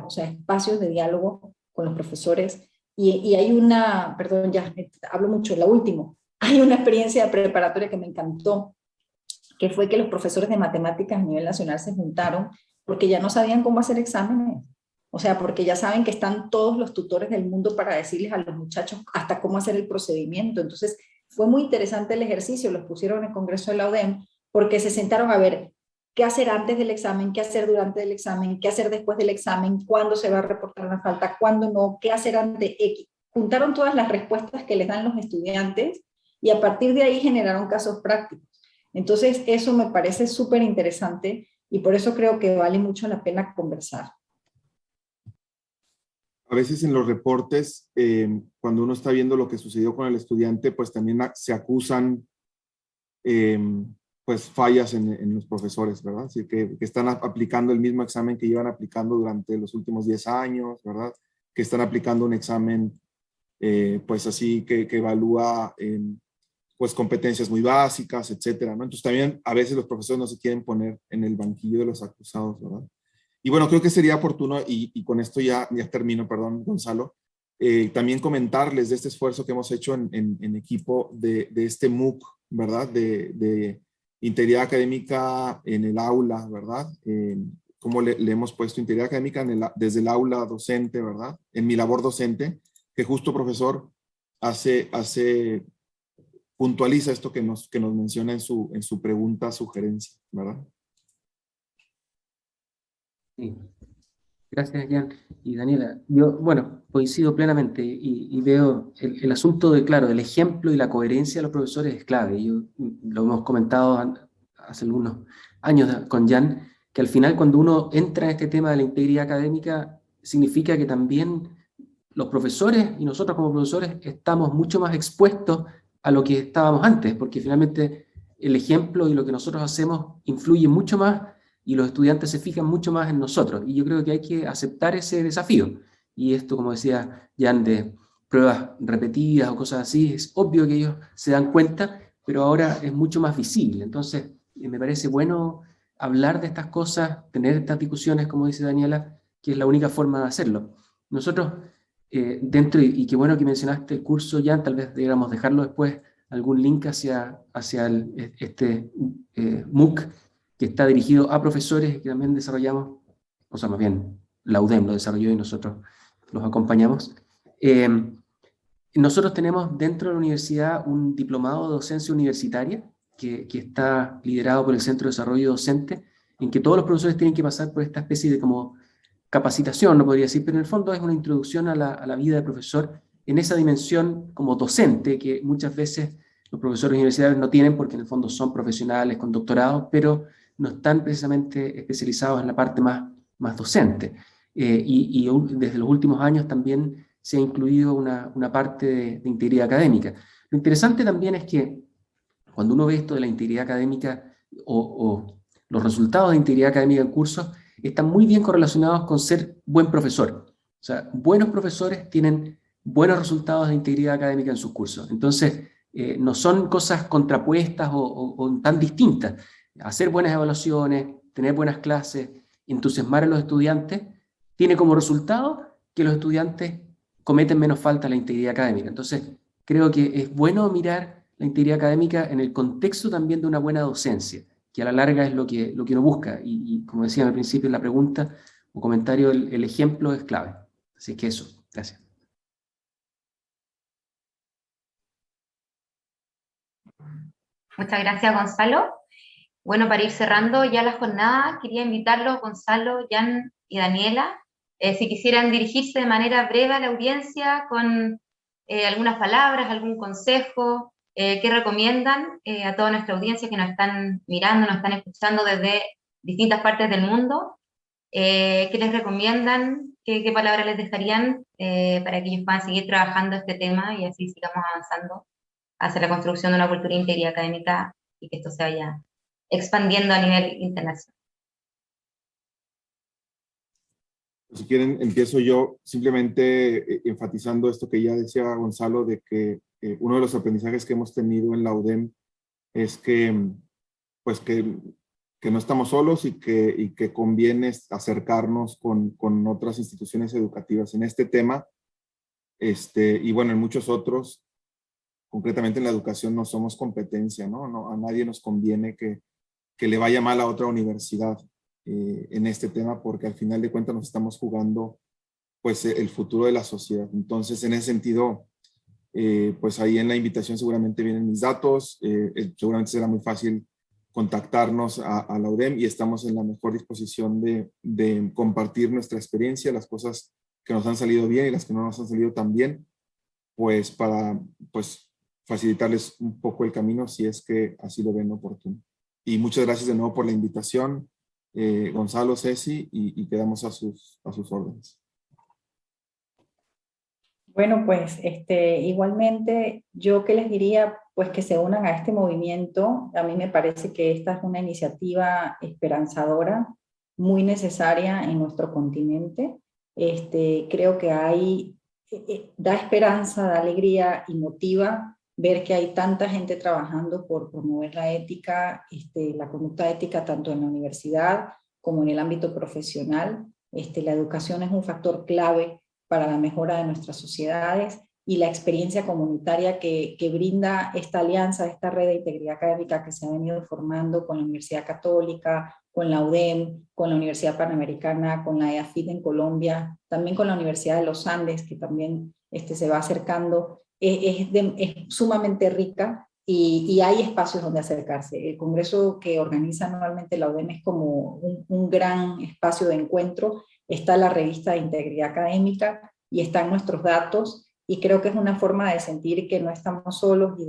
o sea, espacios de diálogo con los profesores. Y hay una, perdón, ya hablo mucho, la última, hay una experiencia de preparatoria que me encantó, que fue que los profesores de matemáticas a nivel nacional se juntaron porque ya no sabían cómo hacer exámenes. O sea, porque ya saben que están todos los tutores del mundo para decirles a los muchachos hasta cómo hacer el procedimiento. Entonces, fue muy interesante el ejercicio, los pusieron en el Congreso de la UDEM, porque se sentaron a ver qué hacer antes del examen, qué hacer durante el examen, qué hacer después del examen, cuándo se va a reportar una falta, cuándo no, qué hacer antes. Juntaron todas las respuestas que les dan los estudiantes y a partir de ahí generaron casos prácticos. Entonces, eso me parece súper interesante y por eso creo que vale mucho la pena conversar. A veces en los reportes, cuando uno está viendo lo que sucedió con el estudiante, pues también se acusan pues fallas en los profesores, ¿verdad? Así que están aplicando el mismo examen que llevan aplicando durante los últimos 10 años, ¿verdad? Que están aplicando un examen pues así que evalúa pues competencias muy básicas, etcétera, ¿no? Entonces también a veces los profesores no se quieren poner en el banquillo de los acusados, ¿verdad? Y bueno, creo que sería oportuno, y con esto ya termino, perdón, Gonzalo, también comentarles de este esfuerzo que hemos hecho en equipo de este MOOC, ¿verdad? De integridad académica en el aula, ¿verdad? Cómo le hemos puesto integridad académica desde el aula docente, ¿verdad? En mi labor docente, que justo, profesor, puntualiza esto que nos menciona en su pregunta, sugerencia, ¿verdad? Sí. Gracias, Jan y Daniela. Yo, bueno, coincido plenamente y veo el asunto claro, del ejemplo y la coherencia de los profesores es clave. Lo hemos comentado hace algunos años con Jan, que al final cuando uno entra en este tema de la integridad académica, significa que también los profesores y nosotros como profesores estamos mucho más expuestos a lo que estábamos antes, porque finalmente el ejemplo y lo que nosotros hacemos influye mucho más y los estudiantes se fijan mucho más en nosotros. Y yo creo que hay que aceptar ese desafío. Y esto, como decía Jan, de pruebas repetidas o cosas así, es obvio que ellos se dan cuenta, pero ahora es mucho más visible. Entonces, me parece bueno hablar de estas cosas, tener estas discusiones, como dice Daniela, que es la única forma de hacerlo. Nosotros, dentro, y qué bueno que mencionaste el curso, Jan, tal vez deberíamos dejarlo después, algún link hacia este MOOC, que está dirigido a profesores que también desarrollamos, o sea, más bien, la UDEM lo desarrolló y nosotros los acompañamos. Nosotros tenemos dentro de la universidad un diplomado de docencia universitaria que está liderado por el Centro de Desarrollo Docente, en que todos los profesores tienen que pasar por esta especie de como capacitación, no podría decir, pero en el fondo es una introducción a la vida de profesor en esa dimensión como docente que muchas veces los profesores universitarios no tienen porque en el fondo son profesionales con doctorado, pero no están precisamente especializados en la parte más docente. Y desde los últimos años también se ha incluido una parte de integridad académica. Lo interesante también es que cuando uno ve esto de la integridad académica o los resultados de integridad académica en cursos, están muy bien correlacionados con ser buen profesor. O sea, buenos profesores tienen buenos resultados de integridad académica en sus cursos. Entonces, no son cosas contrapuestas o tan distintas. Hacer buenas evaluaciones, tener buenas clases, entusiasmar a los estudiantes, tiene como resultado que los estudiantes cometen menos falta a la integridad académica. Entonces, creo que es bueno mirar la integridad académica en el contexto también de una buena docencia, que a la larga es lo que uno busca. Y como decía al principio en la pregunta o comentario, el ejemplo es clave. Así que eso, gracias. Muchas gracias, Gonzalo. Bueno, para ir cerrando ya la jornada, quería invitarlos, Gonzalo, Jan y Daniela, si quisieran dirigirse de manera breve a la audiencia con algunas palabras, algún consejo, ¿qué recomiendan a toda nuestra audiencia que nos están mirando, nos están escuchando desde distintas partes del mundo? ¿Qué les recomiendan? ¿Qué palabras les dejarían para que ellos puedan seguir trabajando este tema y así sigamos avanzando hacia la construcción de una cultura de integridad académica y que esto se vaya expandiendo a nivel internacional? Si quieren, empiezo yo simplemente enfatizando esto que ya decía Gonzalo, de que uno de los aprendizajes que hemos tenido en la UDEM es que pues que no estamos solos y que conviene acercarnos con otras instituciones educativas en este tema, y bueno, en muchos otros. Concretamente en la educación no somos competencia, ¿no? A nadie nos conviene que le vaya mal a otra universidad en este tema, porque al final de cuentas nos estamos jugando pues el futuro de la sociedad. Entonces, en ese sentido, pues ahí en la invitación seguramente vienen mis datos, seguramente será muy fácil contactarnos a la UDEM y estamos en la mejor disposición de compartir nuestra experiencia, las cosas que nos han salido bien y las que no nos han salido tan bien, pues para facilitarles un poco el camino si es que así lo ven oportuno. Y muchas gracias de nuevo por la invitación, Gonzalo, Ceci, y quedamos a sus órdenes. Bueno, pues igualmente yo que les diría pues que se unan a este movimiento. A mí me parece que esta es una iniciativa esperanzadora, muy necesaria en nuestro continente. Creo que da esperanza, da alegría y motiva ver que hay tanta gente trabajando por promover la ética, la conducta ética tanto en la universidad como en el ámbito profesional. La educación es un factor clave para la mejora de nuestras sociedades, y la experiencia comunitaria que brinda esta alianza, esta red de integridad académica que se ha venido formando con la Universidad Católica, con la UDEM, con la Universidad Panamericana, con la EAFIT en Colombia, también con la Universidad de los Andes, que también se va acercando, es sumamente rica, y hay espacios donde acercarse. El congreso que organiza anualmente la UDEM es como un gran espacio de encuentro. Está la revista de integridad académica y están nuestros datos, y creo que es una forma de sentir que no estamos solos y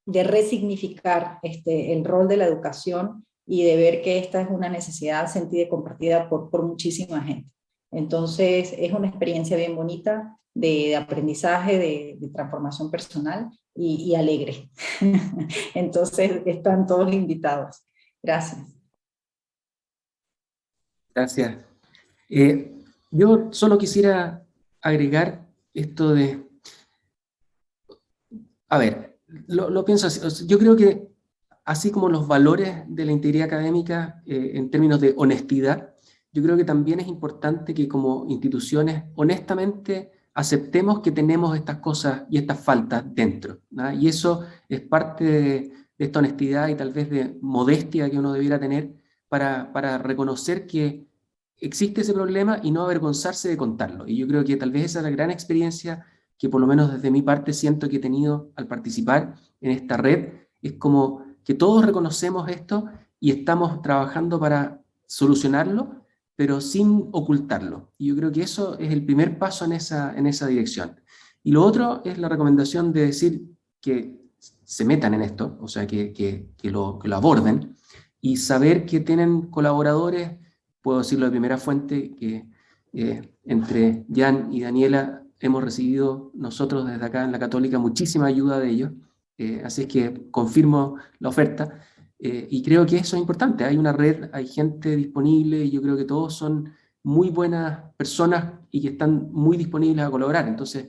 de resignificar el rol de la educación, y de ver que esta es una necesidad sentida y compartida por muchísima gente. Entonces es una experiencia bien bonita de aprendizaje, de transformación personal y alegre. Entonces están todos invitados. Gracias. Gracias. Yo solo quisiera agregar esto de... A ver, lo pienso así. O sea, yo creo que así como los valores de la integridad académica en términos de honestidad, yo creo que también es importante que como instituciones honestamente aceptemos que tenemos estas cosas y estas faltas dentro, ¿no? Y eso es parte de esta honestidad y tal vez de modestia que uno debiera tener para reconocer que existe ese problema y no avergonzarse de contarlo. Y yo creo que tal vez esa es la gran experiencia que por lo menos desde mi parte siento que he tenido al participar en esta red. Es como que todos reconocemos esto y estamos trabajando para solucionarlo, pero sin ocultarlo. Y yo creo que eso es el primer paso en esa dirección. Y lo otro es la recomendación de decir que se metan en esto, o sea, que lo aborden, y saber que tienen colaboradores. Puedo decirlo de primera fuente, que entre Jan y Daniela hemos recibido nosotros desde acá en la Católica muchísima ayuda de ellos, así es que confirmo la oferta, y creo que eso es importante. Hay una red, hay gente disponible, y yo creo que todos son muy buenas personas y que están muy disponibles a colaborar. Entonces,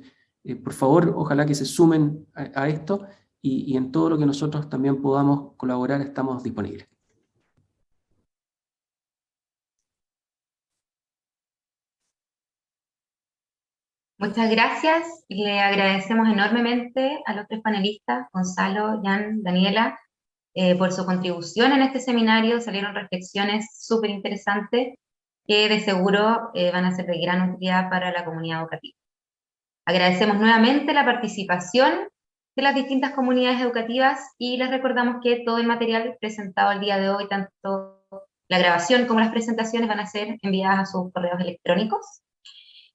por favor, ojalá que se sumen a esto, y en todo lo que nosotros también podamos colaborar estamos disponibles. Muchas gracias. Le agradecemos enormemente a los tres panelistas, Gonzalo, Jan, Daniela, por su contribución en este seminario. Salieron reflexiones súper interesantes que de seguro van a ser de gran utilidad para la comunidad educativa. Agradecemos nuevamente la participación de las distintas comunidades educativas, y les recordamos que todo el material presentado el día de hoy, tanto la grabación como las presentaciones, van a ser enviadas a sus correos electrónicos.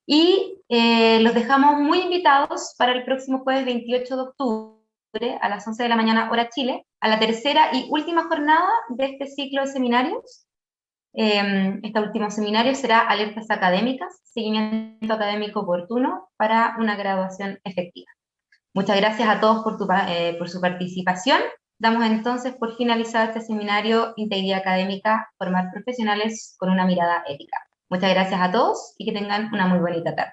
Y los dejamos muy invitados para el próximo jueves 28 de octubre a las 11 de la mañana, hora Chile, a la tercera y última jornada de este ciclo de seminarios. Este último seminario será Alertas Académicas, seguimiento académico oportuno para una graduación efectiva. Muchas gracias a todos por su participación. Damos entonces por finalizado este seminario Integridad Académica, formar profesionales con una mirada ética. Muchas gracias a todos y que tengan una muy bonita tarde.